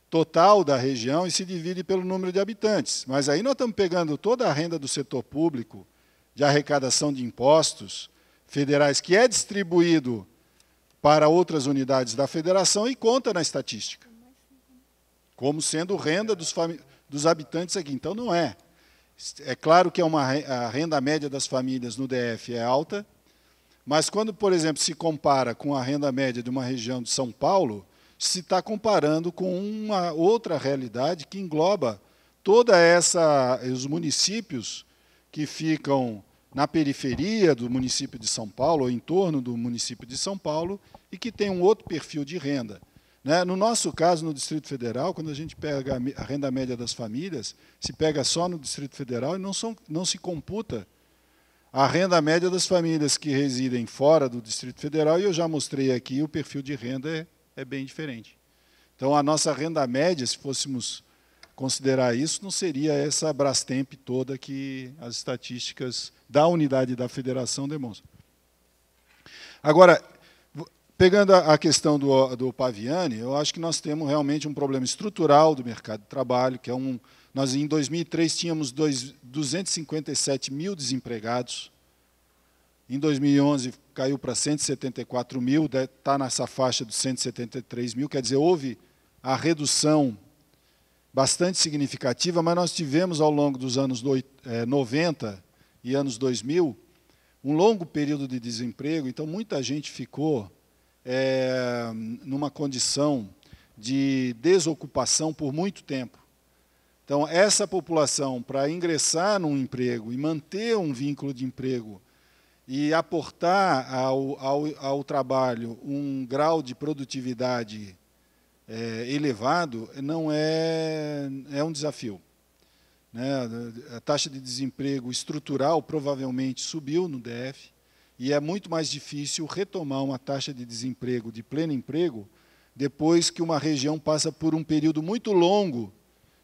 Speaker 10: total da região e se divide pelo número de habitantes. Mas aí nós estamos pegando toda a renda do setor público, de arrecadação de impostos federais, que é distribuído para outras unidades da federação e conta na estatística, como sendo renda dos habitantes aqui. Então, não é. É claro que a renda média das famílias no DF é alta, mas quando, por exemplo, se compara com a renda média de uma região de São Paulo, se está comparando com uma outra realidade que engloba os municípios que ficam na periferia do município de São Paulo, ou em torno do município de São Paulo, e que tem um outro perfil de renda. Né? No nosso caso, no Distrito Federal, quando a gente pega a renda média das famílias, se pega só no Distrito Federal e não se computa a renda média das famílias que residem fora do Distrito Federal, e eu já mostrei aqui, o perfil de renda é bem diferente. Então, a nossa renda média, se fôssemos considerar isso, não seria essa Brastemp toda que as estatísticas da unidade da federação demonstram. Agora, pegando a questão do Paviani, eu acho que nós temos realmente um problema estrutural do mercado de trabalho, que nós em 2003 tínhamos 257 mil desempregados, em 2011 caiu para 174 mil, está nessa faixa dos 173 mil, quer dizer, houve a redução bastante significativa, mas nós tivemos ao longo dos anos 90 e anos 2000 um longo período de desemprego, então muita gente ficou numa condição de desocupação por muito tempo. Então, essa população, para ingressar num emprego e manter um vínculo de emprego e aportar ao trabalho um grau de produtividade elevado, não é um desafio. Né? A taxa de desemprego estrutural provavelmente subiu no DF, e é muito mais difícil retomar uma taxa de desemprego de pleno emprego depois que uma região passa por um período muito longo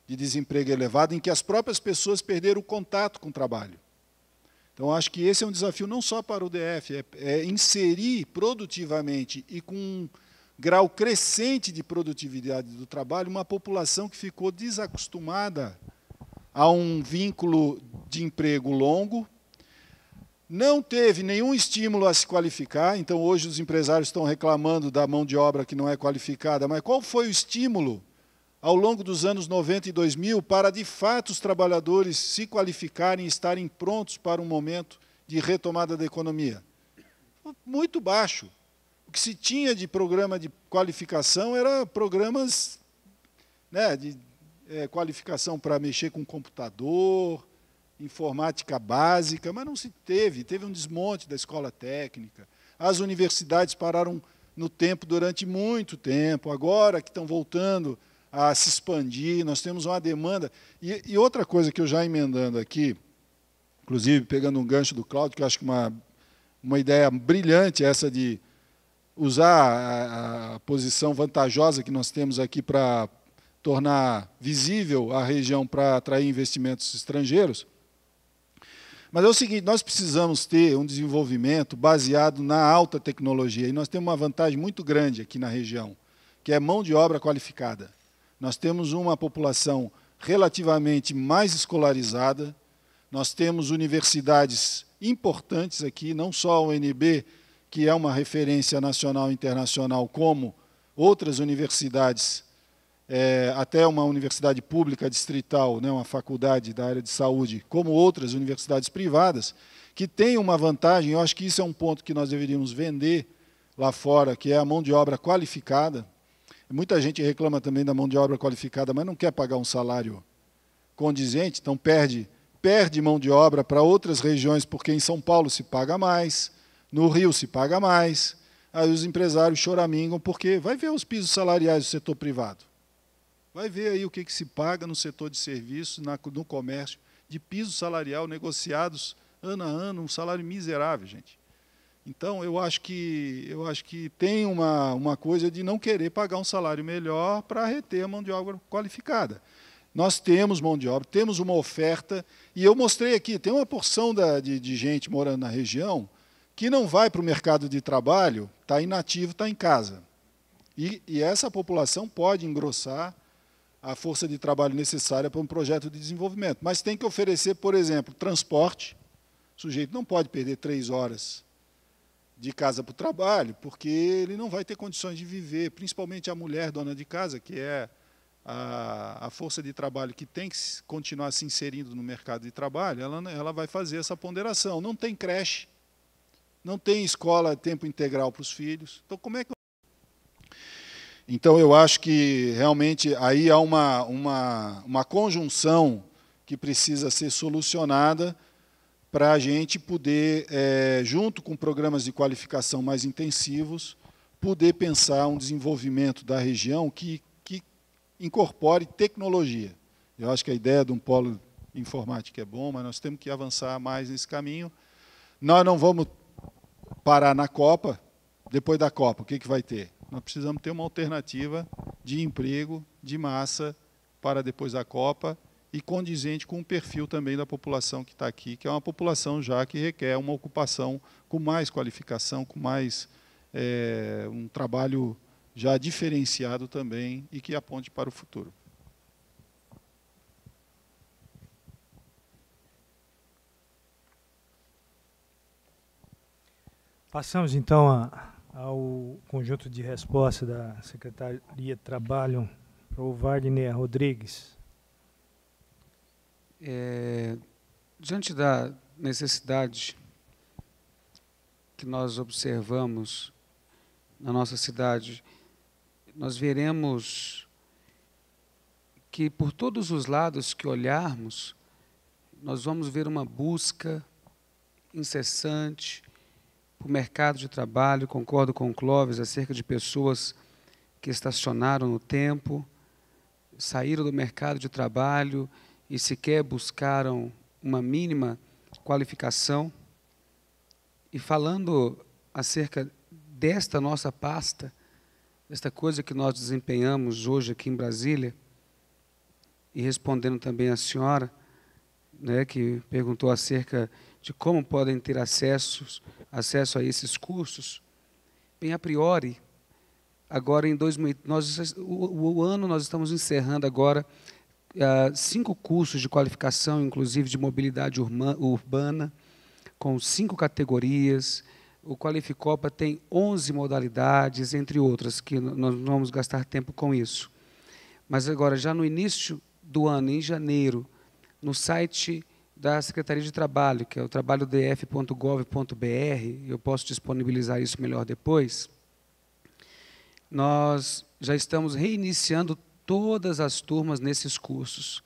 Speaker 10: de desemprego elevado, em que as próprias pessoas perderam o contato com o trabalho. Então, acho que esse é um desafio não só para o DF, é inserir produtivamente e com um grau crescente de produtividade do trabalho uma população que ficou desacostumada a um vínculo de emprego longo, não teve nenhum estímulo a se qualificar. Então, hoje os empresários estão reclamando da mão de obra que não é qualificada, mas qual foi o estímulo ao longo dos anos 90 e 2000 para, de fato, os trabalhadores se qualificarem e estarem prontos para um momento de retomada da economia? Muito baixo. O que se tinha de programa de qualificação era programas, né, de qualificação para mexer com computador, informática básica, mas não se teve um desmonte da escola técnica. As universidades pararam no tempo durante muito tempo, agora que estão voltando a se expandir, nós temos uma demanda. E outra coisa que eu já emendando aqui, inclusive pegando um gancho do Cláudio, que eu acho que uma ideia brilhante essa de usar a posição vantajosa que nós temos aqui para tornar visível a região para atrair investimentos estrangeiros. Mas é o seguinte, nós precisamos ter um desenvolvimento baseado na alta tecnologia, e nós temos uma vantagem muito grande aqui na região, que é mão de obra qualificada. Nós temos uma população relativamente mais escolarizada, nós temos universidades importantes aqui, não só a UNB, que é uma referência nacional e internacional, como outras universidades, até uma universidade pública distrital, né, uma faculdade da área de saúde, como outras universidades privadas, que têm uma vantagem. Eu acho que isso é um ponto que nós deveríamos vender lá fora, que é a mão de obra qualificada. Muita gente reclama também da mão de obra qualificada, mas não quer pagar um salário condizente, então perde mão de obra para outras regiões, porque em São Paulo se paga mais, no Rio se paga mais, aí os empresários choramingam, porque vai ver os pisos salariais do setor privado. Vai ver aí o que se paga no setor de serviços, no comércio, de piso salarial negociados ano a ano, um salário miserável, gente. Então, eu acho que tem uma coisa de não querer pagar um salário melhor para reter a mão de obra qualificada. Nós temos mão de obra, temos uma oferta, e eu mostrei aqui, tem uma porção de gente morando na região que não vai para o mercado de trabalho, está inativo, está em casa. E essa população pode engrossar a força de trabalho necessária para um projeto de desenvolvimento. Mas tem que oferecer, por exemplo, transporte. O sujeito não pode perder 3 horas de casa para o trabalho, porque ele não vai ter condições de viver, principalmente a mulher dona de casa, que é a força de trabalho que tem que continuar se inserindo no mercado de trabalho, ela vai fazer essa ponderação. Não tem creche, não tem escola a tempo integral para os filhos. Então, como é que... Então, eu acho que, realmente, aí há uma conjunção que precisa ser solucionada para a gente poder, junto com programas de qualificação mais intensivos, poder pensar um desenvolvimento da região que incorpore tecnologia. Eu acho que a ideia de um polo informático é bom, mas nós temos que avançar mais nesse caminho. Nós não vamos parar na Copa. Depois da Copa, o que vai ter? Nós precisamos ter uma alternativa de emprego de massa para depois da Copa e condizente com o perfil também da população que está aqui, que é uma população já que requer uma ocupação com mais qualificação, com mais um trabalho já diferenciado também e que aponte para o futuro.
Speaker 1: Passamos, então, ao conjunto de resposta da Secretaria de Trabalho para o Wagner Rodrigues.
Speaker 2: Diante da necessidade que nós observamos na nossa cidade, nós veremos que, por todos os lados que olharmos, nós vamos ver uma busca incessante para o mercado de trabalho. Concordo com o Clóvis acerca de pessoas que estacionaram no tempo, saíram do mercado de trabalho e sequer buscaram uma mínima qualificação. E falando acerca desta nossa pasta, esta coisa que nós desempenhamos hoje aqui em Brasília, e respondendo também à senhora, né, que perguntou acerca de como podem ter acesso a esses cursos, bem, a priori, agora em 2000, o ano nós estamos encerrando agora 5 cursos de qualificação, inclusive de mobilidade urbana, com 5 categorias. O Qualificopa tem 11 modalidades, entre outras, que nós não vamos gastar tempo com isso. Mas agora, já no início do ano, em janeiro, no site da Secretaria de Trabalho, que é o trabalhodf.gov.br, eu posso disponibilizar isso melhor depois, nós já estamos reiniciando todas as turmas nesses cursos.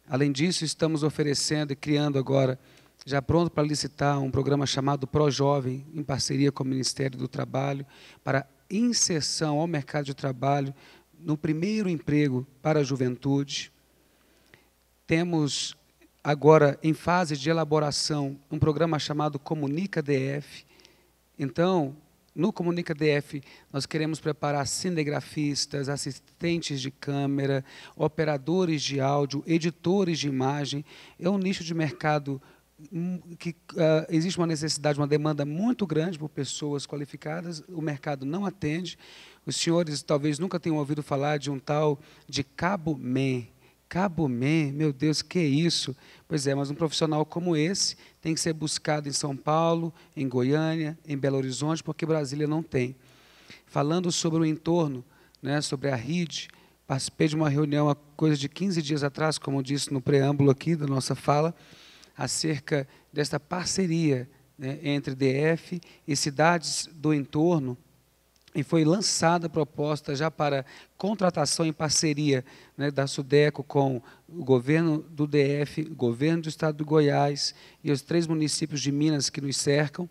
Speaker 2: Além disso, estamos oferecendo e criando agora, já pronto para licitar, um programa chamado ProJovem, em parceria com o Ministério do Trabalho, para inserção ao mercado de trabalho no primeiro emprego para a juventude. Temos agora, em fase de elaboração, um programa chamado Comunica DF. Então, no Comunica DF, nós queremos preparar cinegrafistas, assistentes de câmera, operadores de áudio, editores de imagem. É um nicho de mercado que existe uma necessidade, uma demanda muito grande por pessoas qualificadas, o mercado não atende. Os senhores talvez nunca tenham ouvido falar de um tal de cabo-man. Cabo-man, meu Deus, que é isso? Pois é, mas um profissional como esse tem que ser buscado em São Paulo, em Goiânia, em Belo Horizonte, porque Brasília não tem. Falando sobre o entorno, né, sobre a RID, participei de uma reunião há coisa de 15 dias atrás, como eu disse no preâmbulo aqui da nossa fala, acerca desta parceria, né, entre DF e cidades do entorno, e foi lançada a proposta já para contratação em parceria, né, da SUDECO com o governo do DF, o governo do estado do Goiás e os 3 municípios de Minas que nos cercam,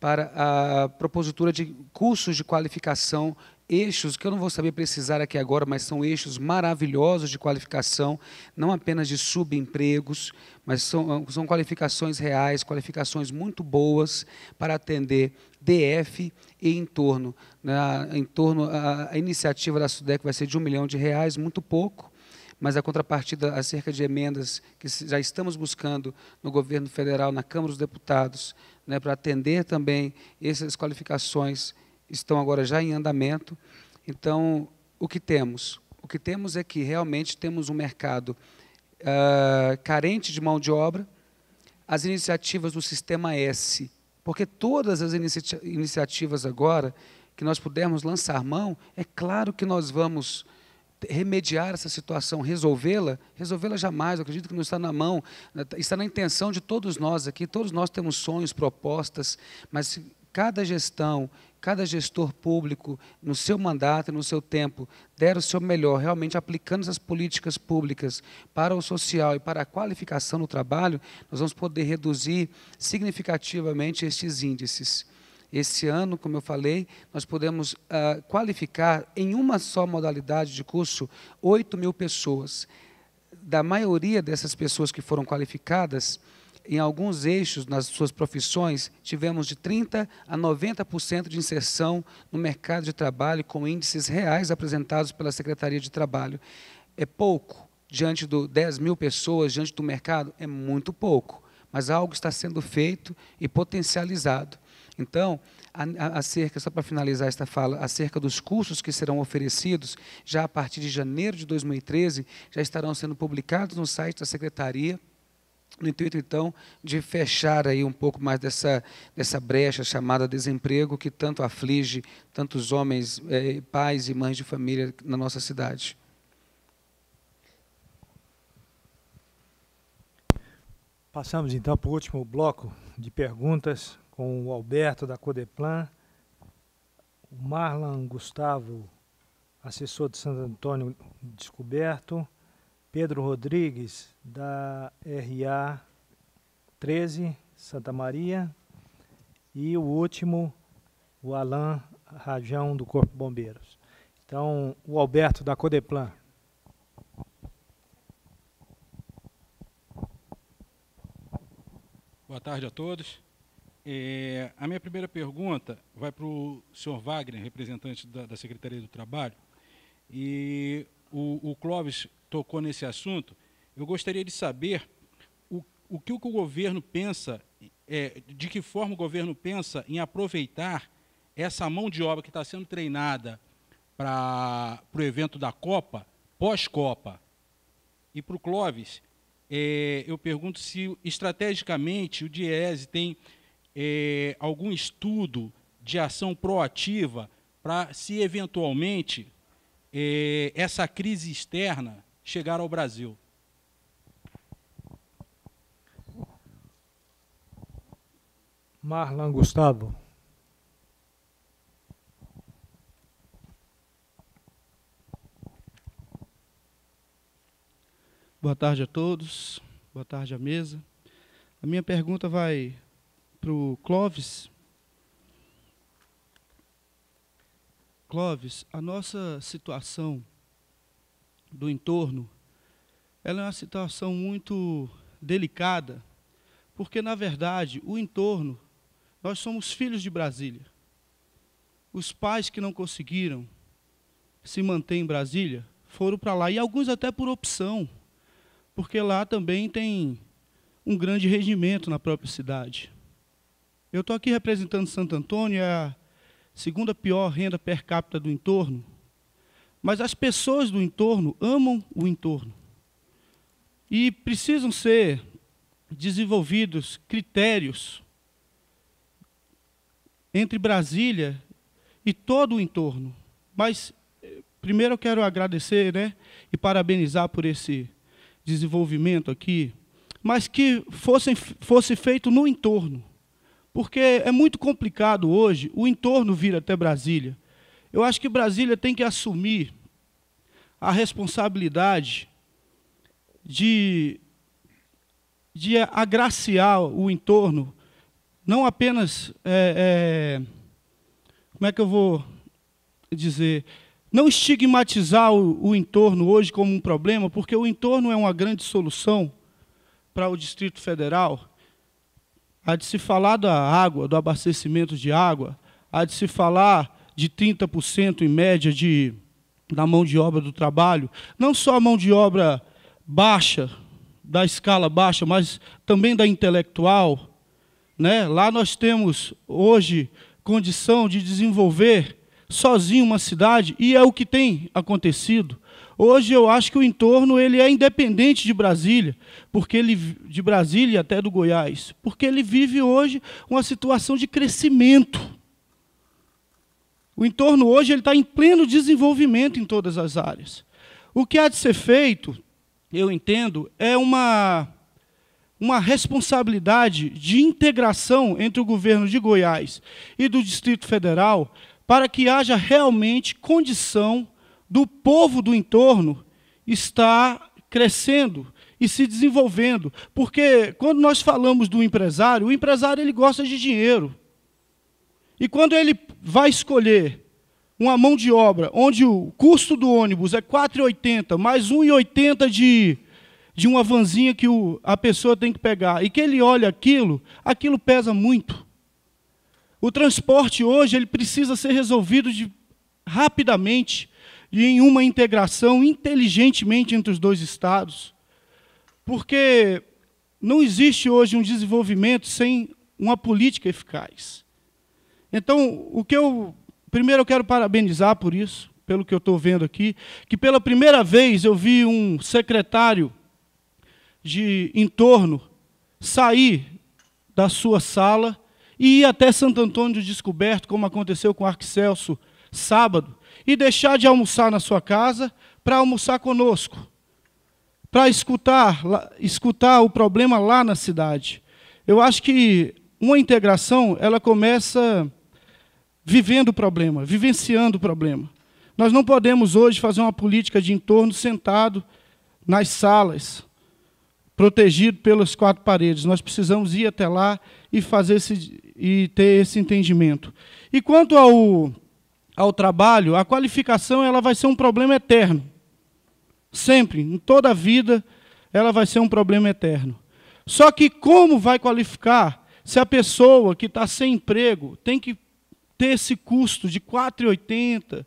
Speaker 2: para a propositura de cursos de qualificação, eixos que eu não vou saber precisar aqui agora, mas são eixos maravilhosos de qualificação, não apenas de subempregos, mas são qualificações reais, qualificações muito boas para atender DF e entorno. A iniciativa da SUDECO vai ser de R$1 milhão, muito pouco, mas a contrapartida acerca de emendas que já estamos buscando no governo federal, na Câmara dos Deputados, né, para atender também essas qualificações, estão agora já em andamento. Então, o que temos? O que temos é que realmente temos um mercado carente de mão de obra, as iniciativas do Sistema S, porque todas as iniciativas agora que nós pudermos lançar mão, é claro que nós vamos remediar essa situação, resolvê-la jamais, eu acredito que não está na mão, está na intenção de todos nós aqui, todos nós temos sonhos, propostas, mas cada gestão, cada gestor público, no seu mandato, no seu tempo, der o seu melhor, realmente aplicando essas políticas públicas para o social e para a qualificação no trabalho, nós vamos poder reduzir significativamente estes índices. Esse ano, como eu falei, nós podemos qualificar em uma só modalidade de curso 8 mil pessoas. Da maioria dessas pessoas que foram qualificadas, em alguns eixos, nas suas profissões, tivemos de 30% a 90% de inserção no mercado de trabalho com índices reais apresentados pela Secretaria de Trabalho. É pouco, diante de 10 mil pessoas, diante do mercado, é muito pouco, mas algo está sendo feito e potencializado. Então, acerca, só para finalizar esta fala, acerca dos cursos que serão oferecidos, já a partir de janeiro de 2013, já estarão sendo publicados no site da Secretaria, no intuito, então, de fechar aí um pouco mais dessa brecha chamada desemprego, que tanto aflige tantos homens, pais e mães de família na nossa cidade.
Speaker 1: Passamos, então, para o último bloco de perguntas, com o Alberto, da Codeplan, o Marlon Gustavo, assessor de Santo Antônio Descoberto, Pedro Rodrigues, da RA 13, Santa Maria, e o último, o Alain Rajão, do Corpo de Bombeiros. Então, o Alberto, da Codeplan.
Speaker 11: Boa tarde a todos. A minha primeira pergunta vai para o senhor Wagner, representante da Secretaria do Trabalho, e o Clóvis tocou nesse assunto. Eu gostaria de saber o que o governo pensa, de que forma o governo pensa em aproveitar essa mão de obra que está sendo treinada para o evento da Copa, pós-Copa. E para o Clóvis, eu pergunto se, estrategicamente, o DIEESE tem algum estudo de ação proativa para, se eventualmente essa crise externa chegar ao Brasil.
Speaker 1: Marlon Gustavo.
Speaker 12: Boa tarde a todos, boa tarde à mesa. A minha pergunta vai para o Clóvis. Clóvis, a nossa situação do entorno, ela é uma situação muito delicada, porque, na verdade, o entorno, nós somos filhos de Brasília. Os pais que não conseguiram se manter em Brasília foram para lá, e alguns até por opção, porque lá também tem um grande rendimento na própria cidade. Eu estou aqui representando Santo Antônio, é a segunda pior renda per capita do entorno, mas as pessoas do entorno amam o entorno. E precisam ser desenvolvidos critérios entre Brasília e todo o entorno. Mas, primeiro eu quero agradecer, né, e parabenizar por esse desenvolvimento aqui, mas que fosse feito no entorno, porque é muito complicado hoje o entorno vir até Brasília. Eu acho que Brasília tem que assumir a responsabilidade de agraciar o entorno, não apenas, como é que eu vou dizer, não estigmatizar o entorno hoje como um problema, porque o entorno é uma grande solução para o Distrito Federal. Há de se falar da água, do abastecimento de água, há de se falar de 30% em média da mão de obra do trabalho, não só a mão de obra baixa, da escala baixa, mas também da intelectual, né? Lá nós temos hoje condição de desenvolver sozinho uma cidade, e é o que tem acontecido. Hoje eu acho que o entorno ele é independente de Brasília, de Brasília até do Goiás, porque ele vive hoje uma situação de crescimento. O entorno hoje está em pleno desenvolvimento em todas as áreas. O que há de ser feito, eu entendo, é uma responsabilidade de integração entre o governo de Goiás e do Distrito Federal, para que haja realmente condição do povo do entorno estar crescendo e se desenvolvendo. Porque quando nós falamos do empresário, o empresário ele gosta de dinheiro. E quando ele vai escolher uma mão de obra onde o custo do ônibus é R$ 4,80, mais R$ 1,80 de uma vanzinha que a pessoa tem que pegar, e que ele olha aquilo pesa muito. O transporte hoje ele precisa ser resolvido rapidamente e em uma integração inteligentemente entre os dois estados, porque não existe hoje um desenvolvimento sem uma política eficaz. Então, primeiro eu quero parabenizar por isso, pelo que eu estou vendo aqui, que pela primeira vez eu vi um secretário de entorno sair da sua sala e ir até Santo Antônio do Descoberto, como aconteceu com o Arquicelso sábado, e deixar de almoçar na sua casa para almoçar conosco, para escutar o problema lá na cidade. Eu acho que uma integração ela começa vivendo o problema, vivenciando o problema. Nós não podemos hoje fazer uma política de entorno sentado nas salas, protegido pelas quatro paredes. Nós precisamos ir até lá e ter esse entendimento. E quanto ao trabalho, a qualificação ela vai ser um problema eterno. Sempre, em toda a vida, ela vai ser um problema eterno. Só que como vai qualificar se a pessoa que está sem emprego tem que ter esse custo de R$ 4,80,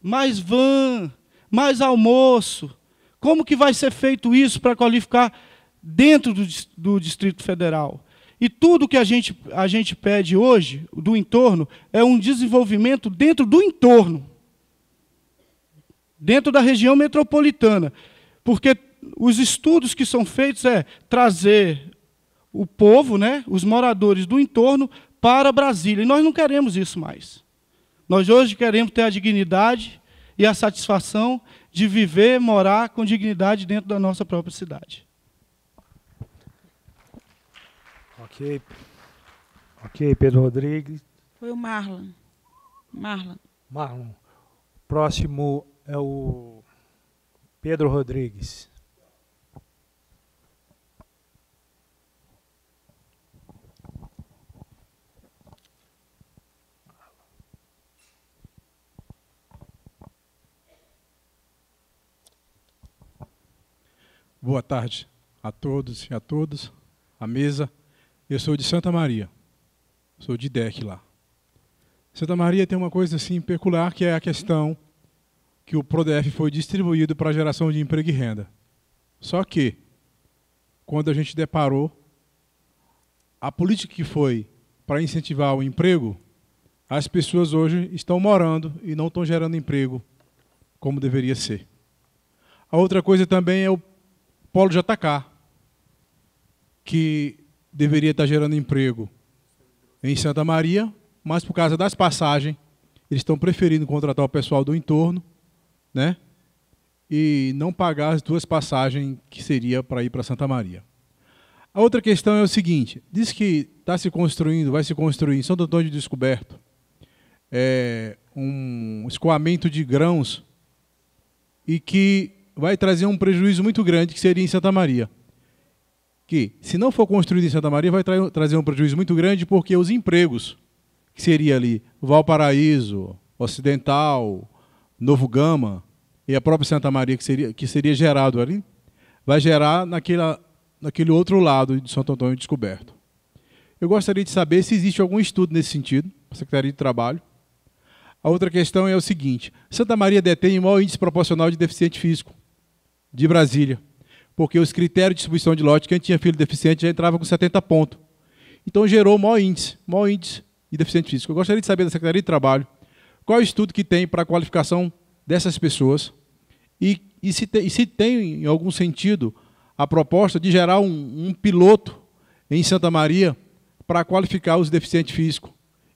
Speaker 12: mais van, mais almoço? Como que vai ser feito isso para qualificar dentro do Distrito Federal? E tudo que a gente pede hoje, do entorno, é um desenvolvimento dentro do entorno, dentro da região metropolitana. Porque os estudos que são feitos é trazer o povo, né, os moradores do entorno, para Brasília. E nós não queremos isso mais. Nós hoje queremos ter a dignidade e a satisfação de viver, morar com dignidade dentro da nossa própria cidade.
Speaker 1: Ok. Ok, Pedro Rodrigues.
Speaker 13: Foi o Marlon.
Speaker 1: Marlon. Próximo é o Pedro Rodrigues.
Speaker 11: Boa tarde a todos e a todas, a mesa. Eu sou de Santa Maria, sou de DEC lá. Santa Maria tem uma coisa assim peculiar, que é a questão que o PRODEF foi distribuído para a geração de emprego e renda. Só que, quando a gente deparou, a política que foi para incentivar o emprego, as pessoas hoje estão morando e não estão gerando emprego como deveria ser. A outra coisa também é o Polo JK, que deveria estar gerando emprego em Santa Maria, mas por causa das passagens, eles estão preferindo contratar o pessoal do entorno, né? E não pagar as 2 passagens que seria para ir para Santa Maria. A outra questão é o seguinte, diz que está se construindo, vai se construir em Santo Antônio de Descoberto, um escoamento de grãos e que vai trazer um prejuízo muito grande, que seria em Santa Maria. Que, se não for construído em Santa Maria, vai trazer um prejuízo muito grande, porque os empregos, que seria ali Valparaíso, Ocidental, Novo Gama, e a própria Santa Maria, que seria gerado ali, vai gerar naquele outro lado de Santo Antônio Descoberto. Eu gostaria de saber se existe algum estudo nesse sentido, para a Secretaria de Trabalho. A outra questão é o seguinte, Santa Maria detém o maior índice proporcional de deficiente físico de Brasília, porque os critérios de distribuição de lote, quem tinha filho deficiente já entrava com 70 pontos. Então gerou o maior índice de deficiente físico. Eu gostaria de saber da Secretaria de Trabalho qual é o estudo que tem para a qualificação dessas pessoas e se tem, em algum sentido, a proposta de gerar um piloto em Santa Maria para qualificar os deficientes físicos.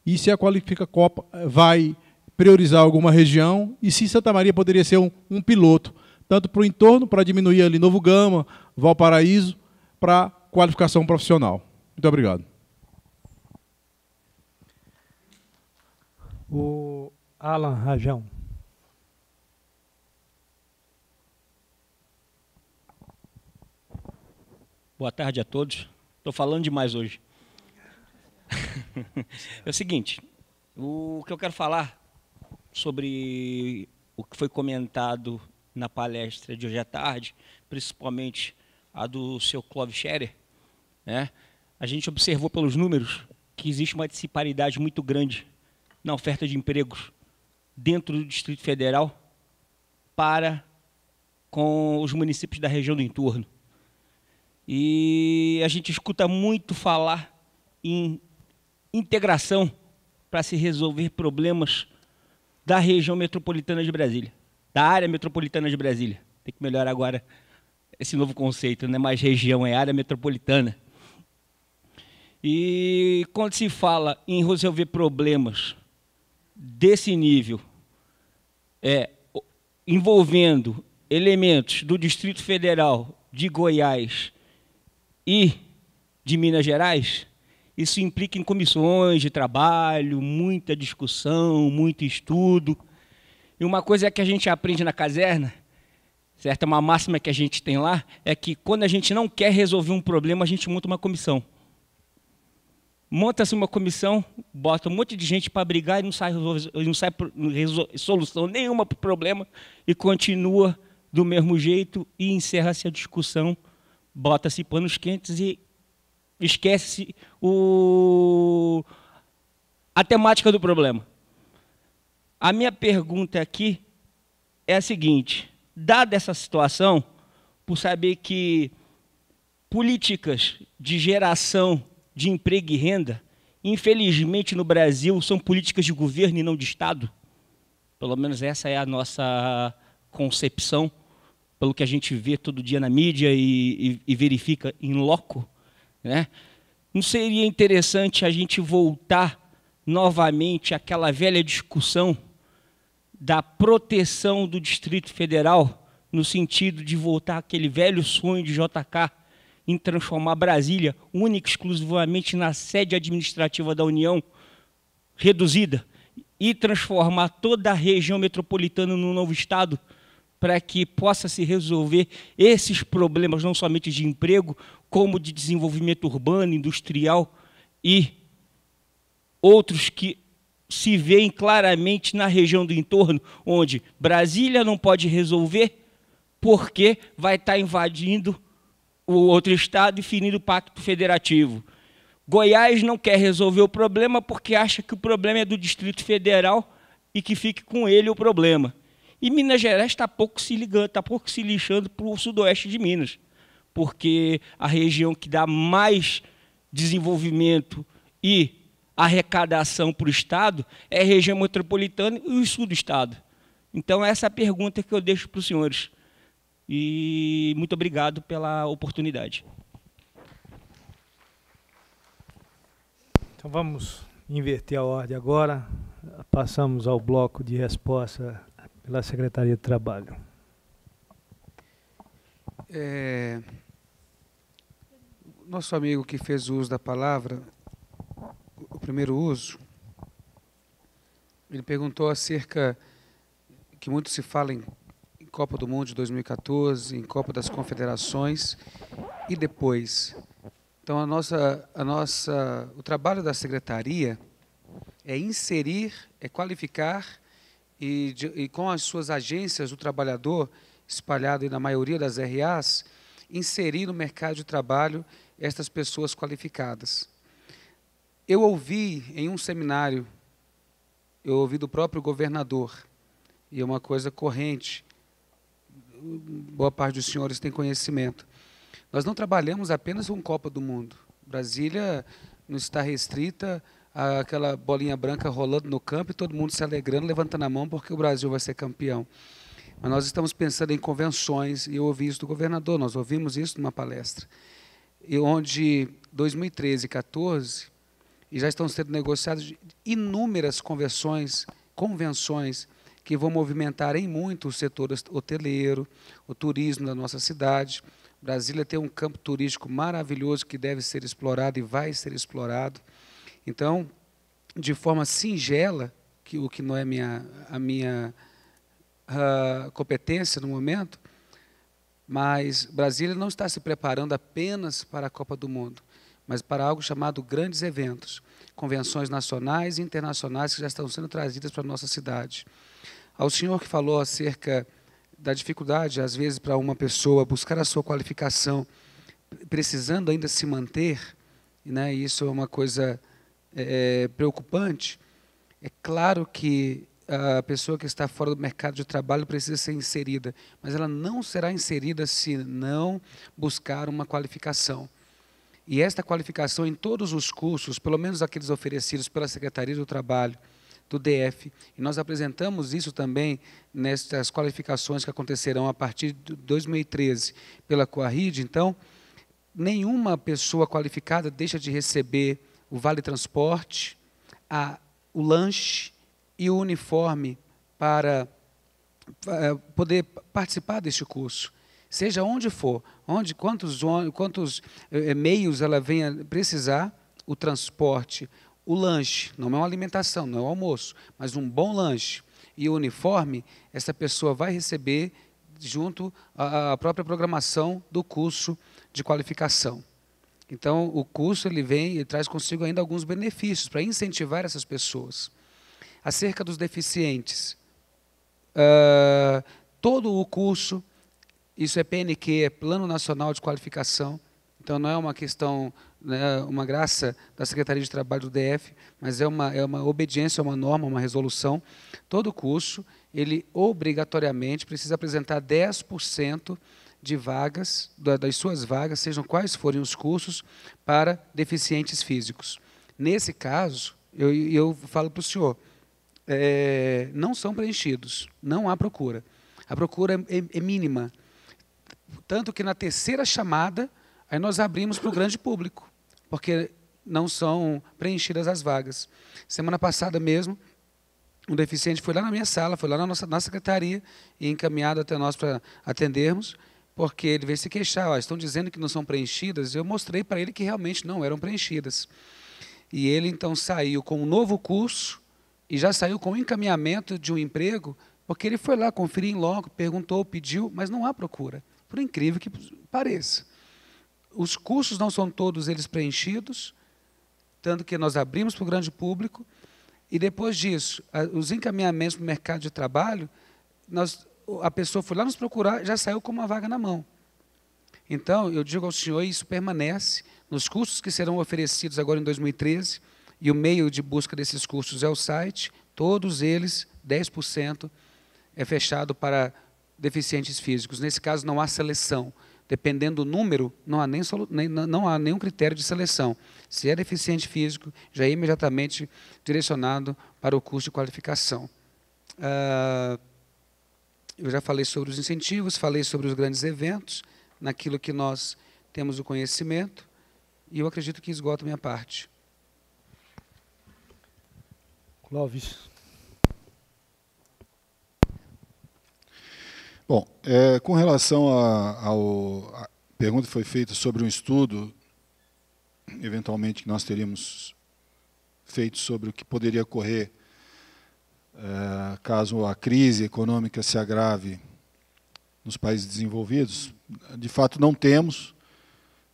Speaker 11: E se a Qualifica Copa vai priorizar alguma região e se Santa Maria poderia ser um piloto, tanto para o entorno, para diminuir ali Novo Gama, Valparaíso, para qualificação profissional. Muito obrigado.
Speaker 1: O Alan Rajão.
Speaker 14: Boa tarde a todos. Estou falando demais hoje. É o seguinte, o que eu quero falar sobre o que foi comentado na palestra de hoje à tarde, principalmente a do seu Clóvis Scherer, né? A gente observou pelos números que existe uma disparidade muito grande na oferta de empregos dentro do Distrito Federal para com os municípios da região do entorno. E a gente escuta muito falar em integração para se resolver problemas da região metropolitana de Brasília, da área metropolitana de Brasília. Tem que melhorar agora esse novo conceito, não é mais região, é área metropolitana. E quando se fala em resolver problemas desse nível, envolvendo elementos do Distrito Federal, de Goiás e de Minas Gerais, isso implica em comissões de trabalho, muita discussão, muito estudo. E uma coisa que a gente aprende na caserna, certo? Uma máxima que a gente tem lá, é que quando a gente não quer resolver um problema, a gente monta uma comissão. Monta-se uma comissão, bota um monte de gente para brigar e não sai solução nenhuma para o problema e continua do mesmo jeito e encerra-se a discussão, bota-se panos quentes e esquece a temática do problema. A minha pergunta aqui é a seguinte, dada essa situação, por saber que políticas de geração de emprego e renda, infelizmente no Brasil, são políticas de governo e não de Estado, pelo menos essa é a nossa concepção, pelo que a gente vê todo dia na mídia e verifica em loco, né? Não seria interessante a gente voltar novamente àquela velha discussão da proteção do Distrito Federal, no sentido de voltar àquele velho sonho de JK em transformar Brasília única e exclusivamente na sede administrativa da União reduzida e transformar toda a região metropolitana num novo estado, para que possa se resolver esses problemas, não somente de emprego, como de desenvolvimento urbano, industrial e outros que se veem claramente na região do entorno, onde Brasília não pode resolver porque vai estar invadindo o outro estado e ferindo o pacto federativo. Goiás não quer resolver o problema porque acha que o problema é do Distrito Federal e que fique com ele o problema. E Minas Gerais está pouco se ligando, está pouco se lixando para o sudoeste de Minas, porque a região que dá mais desenvolvimento e arrecadação para o Estado é a região metropolitana e o sul do Estado. Então, essa é a pergunta que eu deixo para os senhores. E muito obrigado pela oportunidade.
Speaker 1: Então, vamos inverter a ordem agora. Passamos ao bloco de resposta pela Secretaria de Trabalho.
Speaker 2: Nosso amigo que fez uso da palavra, o primeiro uso, ele perguntou acerca, que muito se fala em Copa do Mundo de 2014, em Copa das Confederações e depois. Então, o trabalho da Secretaria é inserir, é qualificar e com as suas agências do trabalhador, espalhado na maioria das RAs, inserir no mercado de trabalho estas pessoas qualificadas. Eu ouvi em um seminário, eu ouvi do próprio governador, e é uma coisa corrente, boa parte dos senhores tem conhecimento. Nós não trabalhamos apenas com Copa do Mundo. Brasília não está restrita àquela bolinha branca rolando no campo e todo mundo se alegrando, levantando a mão porque o Brasil vai ser campeão. Mas nós estamos pensando em convenções, e eu ouvi isso do governador, nós ouvimos isso numa palestra, e onde 2013 e 2014, e já estão sendo negociadas inúmeras convenções que vão movimentar em muito o setor hoteleiro, o turismo da nossa cidade. Brasília tem um campo turístico maravilhoso que deve ser explorado e vai ser explorado. Então, de forma singela, o que não é a minha competência no momento, mas Brasília não está se preparando apenas para a Copa do Mundo, mas para algo chamado grandes eventos, convenções nacionais e internacionais que já estão sendo trazidas para a nossa cidade. Ao senhor que falou acerca da dificuldade, às vezes, para uma pessoa buscar a sua qualificação, precisando ainda se manter, né, isso é uma coisa preocupante. É claro que a pessoa que está fora do mercado de trabalho precisa ser inserida, mas ela não será inserida se não buscar uma qualificação. E esta qualificação em todos os cursos, pelo menos aqueles oferecidos pela Secretaria do Trabalho, do DF, e nós apresentamos isso também nestas qualificações que acontecerão a partir de 2013 pela Coarride. Então, nenhuma pessoa qualificada deixa de receber o vale transporte, o lanche e o uniforme para poder participar deste curso, seja onde for, quantos meios ela venha precisar, o transporte, o lanche, não é uma alimentação, não é um almoço, mas um bom lanche e o uniforme, essa pessoa vai receber junto à própria programação do curso de qualificação. Então, o curso ele traz consigo ainda alguns benefícios para incentivar essas pessoas. Acerca dos deficientes, todo o curso, isso é PNQ, é Plano Nacional de Qualificação, então não é uma questão, né, uma graça da Secretaria de Trabalho do DF, mas é uma obediência a uma norma, uma resolução. Todo curso, ele obrigatoriamente precisa apresentar 10% de vagas, das suas vagas, sejam quais forem os cursos, para deficientes físicos. Nesse caso, eu falo para o senhor, não são preenchidos, não há procura. A procura é mínima. Tanto que na terceira chamada, aí nós abrimos para o grande público, porque não são preenchidas as vagas. Semana passada mesmo, um deficiente foi lá na minha sala, foi lá na secretaria e encaminhado até nós para atendermos, porque ele veio se queixar, ó, estão dizendo que não são preenchidas, eu mostrei para ele que realmente não eram preenchidas. E ele então saiu com um novo curso e já saiu com o encaminhamento de um emprego, porque ele foi lá conferir em loco, perguntou, pediu, mas não há procura, por incrível que pareça. Os cursos não são todos eles preenchidos, tanto que nós abrimos para o grande público, e depois disso, os encaminhamentos para o mercado de trabalho, a pessoa foi lá nos procurar, já saiu com uma vaga na mão. Então, eu digo ao senhor, isso permanece nos cursos que serão oferecidos agora em 2013, e o meio de busca desses cursos é o site, todos eles, 10%, é fechado para deficientes físicos. Nesse caso, não há seleção. Dependendo do número, não há nenhum critério de seleção. Se é deficiente físico, já é imediatamente direcionado para o curso de qualificação. Eu já falei sobre os incentivos, falei sobre os grandes eventos, naquilo que nós temos o conhecimento, e eu acredito que esgoto a minha parte.
Speaker 1: Clóvis.
Speaker 10: Bom, com relação à pergunta que foi feita sobre um estudo, eventualmente, que nós teríamos feito sobre o que poderia ocorrer caso a crise econômica se agrave nos países desenvolvidos, de fato não temos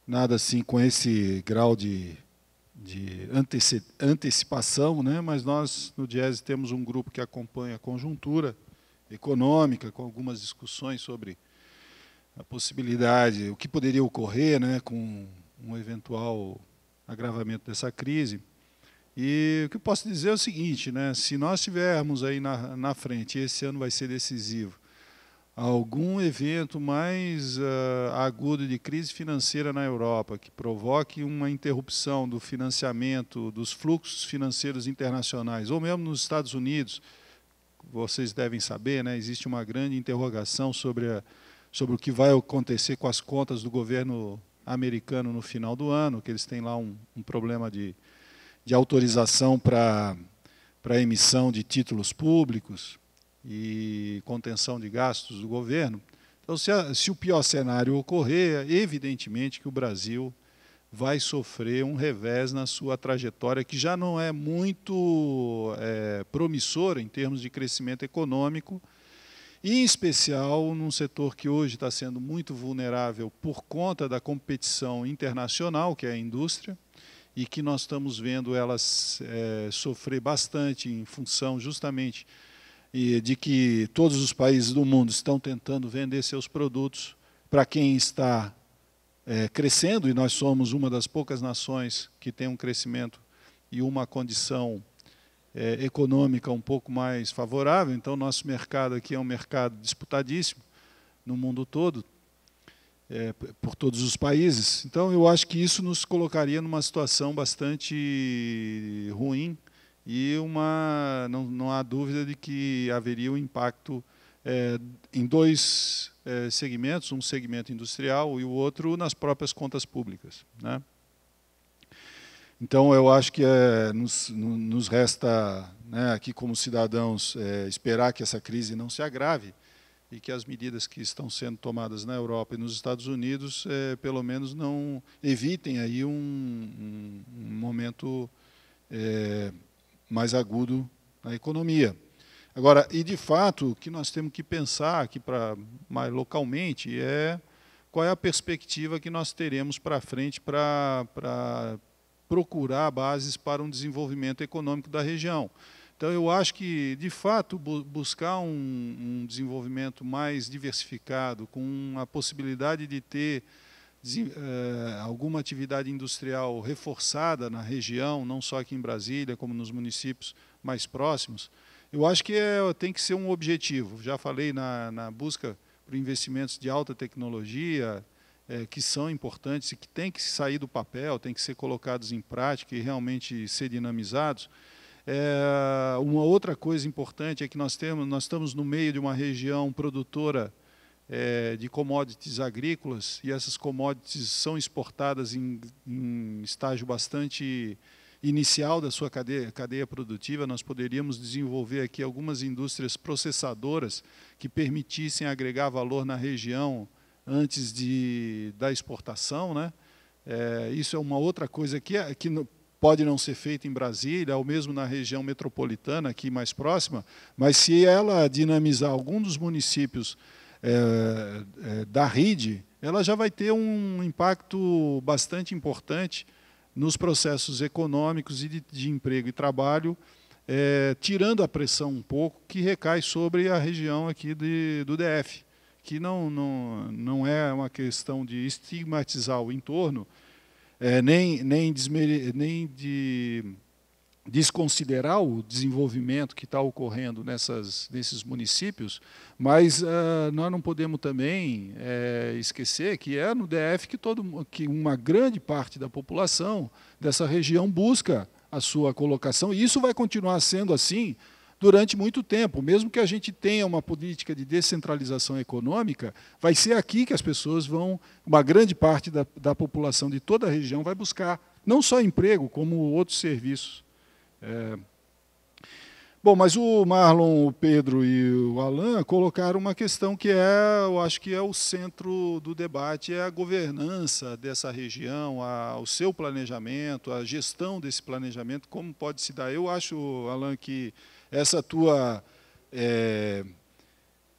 Speaker 10: nada assim com esse grau de antecipação, né? Mas nós, no Diese, temos um grupo que acompanha a conjuntura econômica, com algumas discussões sobre a possibilidade, o que poderia ocorrer, né, com um eventual agravamento dessa crise. E o que eu posso dizer é o seguinte, né, se nós tivermos aí na frente, e esse ano vai ser decisivo, algum evento mais agudo de crise financeira na Europa, que provoque uma interrupção do financiamento, dos fluxos financeiros internacionais, ou mesmo nos Estados Unidos, vocês devem saber, né, existe uma grande interrogação sobre o que vai acontecer com as contas do governo americano no final do ano, que eles têm lá um problema de autorização para a emissão de títulos públicos e contenção de gastos do governo. Então, se o pior cenário ocorrer, evidentemente que o Brasil vai sofrer um revés na sua trajetória, que já não é muito promissora em termos de crescimento econômico, e em especial num setor que hoje está sendo muito vulnerável por conta da competição internacional, que é a indústria, e que nós estamos vendo elas sofrer bastante em função justamente de que todos os países do mundo estão tentando vender seus produtos para quem está crescendo, e nós somos uma das poucas nações que tem um crescimento e uma condição econômica um pouco mais favorável. Então, nosso mercado aqui é um mercado disputadíssimo no mundo todo, por todos os países. Então, eu acho que isso nos colocaria numa situação bastante ruim, e não há dúvida de que haveria um impacto em dois segmentos, um segmento industrial e o outro nas próprias contas públicas, né? Então, eu acho que nos resta, né, aqui como cidadãos, esperar que essa crise não se agrave e que as medidas que estão sendo tomadas na Europa e nos Estados Unidos, pelo menos, não evitem aí um momento mais agudo na economia. Agora, e de fato, o que nós temos que pensar aqui mais localmente qual é a perspectiva que nós teremos para frente para procurar bases para um desenvolvimento econômico da região. Então, eu acho que, de fato, buscar um desenvolvimento mais diversificado, com a possibilidade de ter alguma atividade industrial reforçada na região, não só aqui em Brasília, como nos municípios mais próximos, eu acho que tem que ser um objetivo. Já falei na busca por investimentos de alta tecnologia, que são importantes e que têm que sair do papel, têm que ser colocados em prática e realmente ser dinamizados. Uma outra coisa importante é que nós estamos no meio de uma região produtora de commodities agrícolas, e essas commodities são exportadas em estágio bastante inicial da sua cadeia produtiva. Nós poderíamos desenvolver aqui algumas indústrias processadoras que permitissem agregar valor na região antes da exportação, né? Isso é uma outra coisa que pode não ser feita em Brasília, ou mesmo na região metropolitana, aqui mais próxima, mas se ela dinamizar algum dos municípios da RID, ela já vai ter um impacto bastante importante nos processos econômicos e de emprego e trabalho, tirando a pressão um pouco que recai sobre a região aqui do DF, que não é uma questão de estigmatizar o entorno, nem de desconsiderar o desenvolvimento que está ocorrendo nesses municípios, mas nós não podemos também esquecer que é no DF que uma grande parte da população dessa região busca a sua colocação, e isso vai continuar sendo assim durante muito tempo. Mesmo que a gente tenha uma política de descentralização econômica, vai ser aqui que as pessoas uma grande parte da população de toda a região vai buscar não só emprego, como outros serviços. Bom, mas o Marlon, o Pedro e o Alan colocaram uma questão que eu acho que é o centro do debate, é a governança dessa região, o seu planejamento, a gestão desse planejamento, como pode se dar. Eu acho, Alan, que essa tua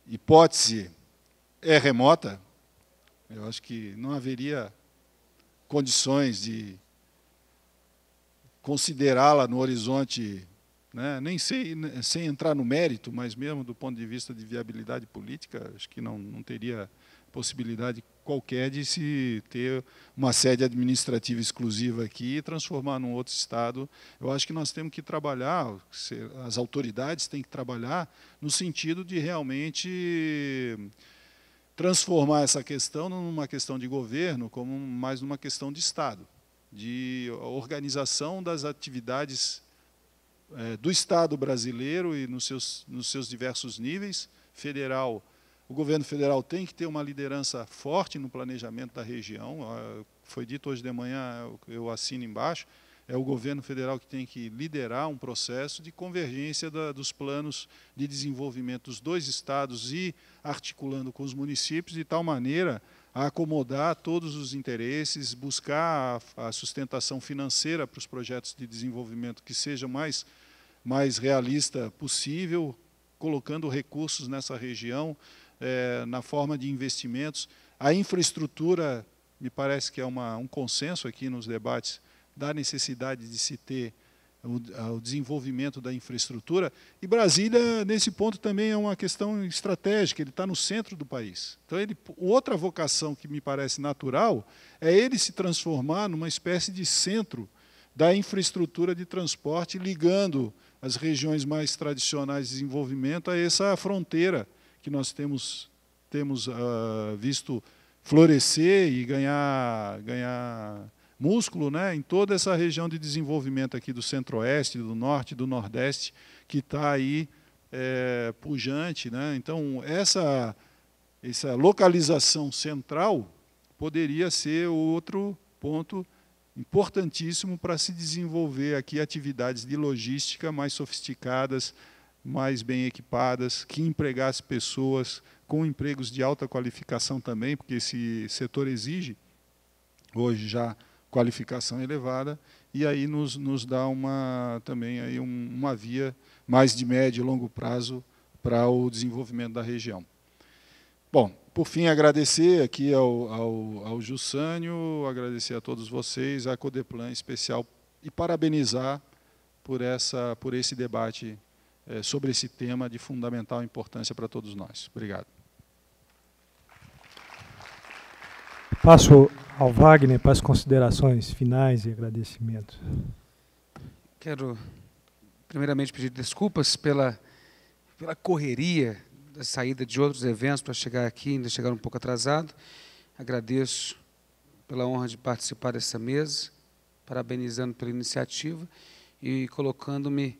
Speaker 10: hipótese é remota. Eu acho que não haveria condições de considerá-la no horizonte, né, nem sem entrar no mérito, mas mesmo do ponto de vista de viabilidade política, acho que não teria possibilidade qualquer de se ter uma sede administrativa exclusiva aqui e transformar num outro estado. Eu acho que nós temos que trabalhar, as autoridades têm que trabalhar no sentido de realmente transformar essa questão numa questão de governo, como mais numa questão de Estado, de organização das atividades do Estado brasileiro e nos seus diversos níveis. Federal, o governo federal tem que ter uma liderança forte no planejamento da região. Foi dito hoje de manhã, eu assino embaixo, é o governo federal que tem que liderar um processo de convergência dos planos de desenvolvimento dos dois estados e articulando com os municípios de tal maneira a acomodar todos os interesses, buscar a sustentação financeira para os projetos de desenvolvimento que seja mais realista possível, colocando recursos nessa região, na forma de investimentos. A infraestrutura, me parece que é um consenso aqui nos debates, da necessidade de se ter o desenvolvimento da infraestrutura. E Brasília, nesse ponto, também é uma questão estratégica, ele está no centro do país. Então, outra vocação que me parece natural é ele se transformar numa espécie de centro da infraestrutura de transporte, ligando as regiões mais tradicionais de desenvolvimento a essa fronteira que nós temos visto florescer e ganhar músculo, né, em toda essa região de desenvolvimento aqui do Centro-Oeste, do Norte, do Nordeste, que está aí pujante, né? Então, essa localização central poderia ser outro ponto importantíssimo para se desenvolver aqui atividades de logística mais sofisticadas, mais bem equipadas, que empregasse pessoas com empregos de alta qualificação também, porque esse setor exige hoje já qualificação elevada, e aí nos dá também aí uma via mais de médio e longo prazo para o desenvolvimento da região. Bom, por fim, agradecer aqui ao Jussânio, agradecer a todos vocês, à Codeplan em especial, e parabenizar por esse debate sobre esse tema de fundamental importância para todos nós. Obrigado.
Speaker 1: Passo ao Wagner para as considerações finais e agradecimentos.
Speaker 2: Quero, primeiramente, pedir desculpas pela correria da saída de outros eventos para chegar aqui, ainda chegar um pouco atrasado. Agradeço pela honra de participar dessa mesa, parabenizando pela iniciativa e colocando-me,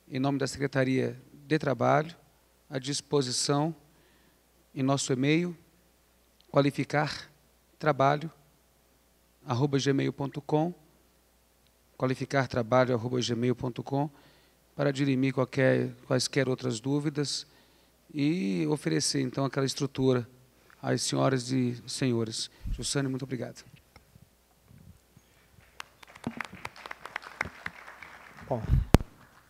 Speaker 2: em nome da Secretaria de Trabalho, à disposição em nosso e-mail qualificartrabalho@gmail.com, qualificartrabalho@gmail.com, para dirimir quaisquer outras dúvidas e oferecer, então, aquela estrutura às senhoras e senhores. Jussane, muito obrigado.
Speaker 1: Bom,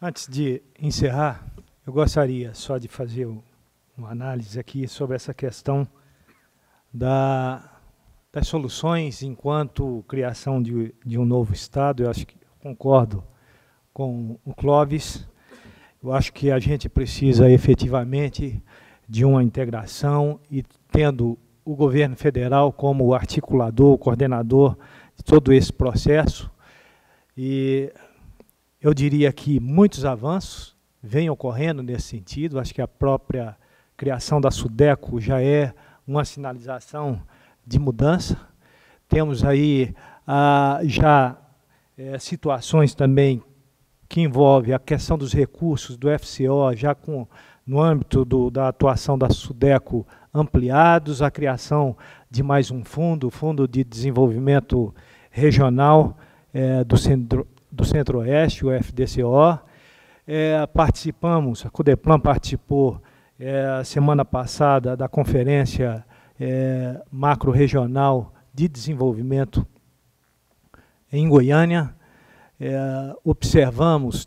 Speaker 1: antes de encerrar, eu gostaria só de fazer uma análise aqui sobre essa questão das soluções enquanto criação de um novo Estado. Eu acho que concordo com o Clóvis. Eu acho que a gente precisa efetivamente de uma integração e tendo o governo federal como articulador, coordenador de todo esse processo. E eu diria que muitos avanços vêm ocorrendo nesse sentido. Acho que a própria criação da SUDECO já é uma sinalização de mudança. Temos aí já situações também que envolvem a questão dos recursos do FCO, já no âmbito da atuação da SUDECO ampliados, a criação de mais um fundo, o Fundo de Desenvolvimento Regional do Centro-Oeste, o FDCO. Participamos, a CODEPLAN participou semana passada da Conferência Macro-Regional de Desenvolvimento em Goiânia. Observamos,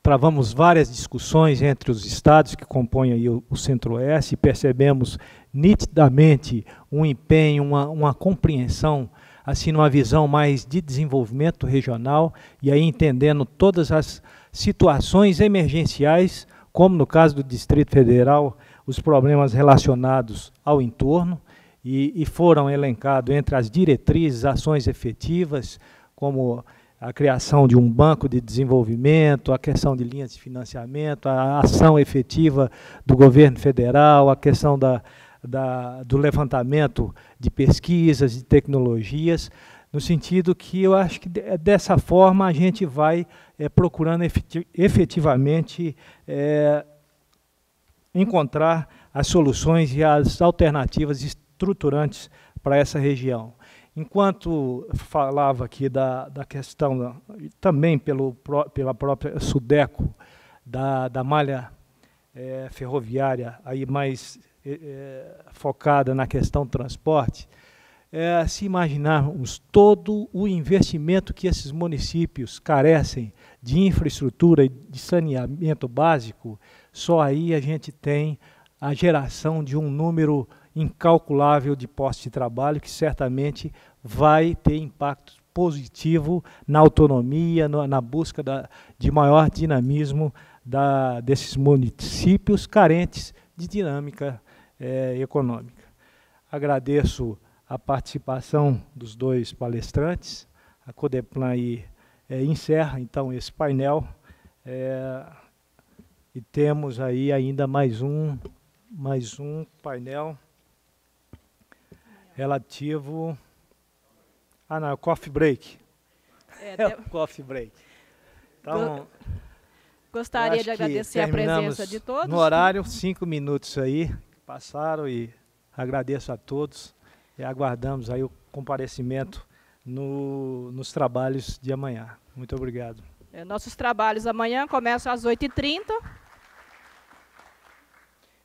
Speaker 1: travamos várias discussões entre os estados que compõem aí o Centro-Oeste e percebemos nitidamente um empenho, uma compreensão, assim, numa visão mais de desenvolvimento regional, e aí entendendo todas as situações emergenciais, como no caso do Distrito Federal, os problemas relacionados ao entorno, e foram elencados entre as diretrizes, ações efetivas, como a criação de um banco de desenvolvimento, a questão de linhas de financiamento, a ação efetiva do governo federal, a questão do levantamento de pesquisas, de tecnologias, no sentido que eu acho que dessa forma a gente vai procurando efetivamente encontrar as soluções e as alternativas estruturantes para essa região. Enquanto falava aqui da questão, também pela própria SUDECO, da malha ferroviária, aí mais focada na questão do transporte, se imaginarmos todo o investimento que esses municípios carecem de infraestrutura e de saneamento básico, só aí a gente tem a geração de um número incalculável de postos de trabalho que certamente vai ter impacto positivo na autonomia, na busca de maior dinamismo desses municípios carentes de dinâmica econômica. Agradeço a participação dos dois palestrantes. A CODEPLAN aí encerra, então, esse painel. E temos aí ainda mais um painel relativo... não, coffee break. O coffee break. Então,
Speaker 4: gostaria de agradecer a presença de todos.
Speaker 1: No horário, 5 minutos aí, passaram, e agradeço a todos e aguardamos aí o comparecimento nos trabalhos de amanhã. Muito obrigado.
Speaker 4: Nossos trabalhos amanhã começam às 8h30,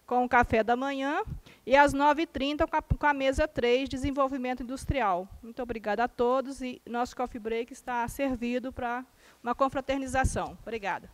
Speaker 4: com o café da manhã, e às 9h30 com a mesa 3, Desenvolvimento Industrial. Muito obrigada a todos, e nosso coffee break está servido para uma confraternização. Obrigada.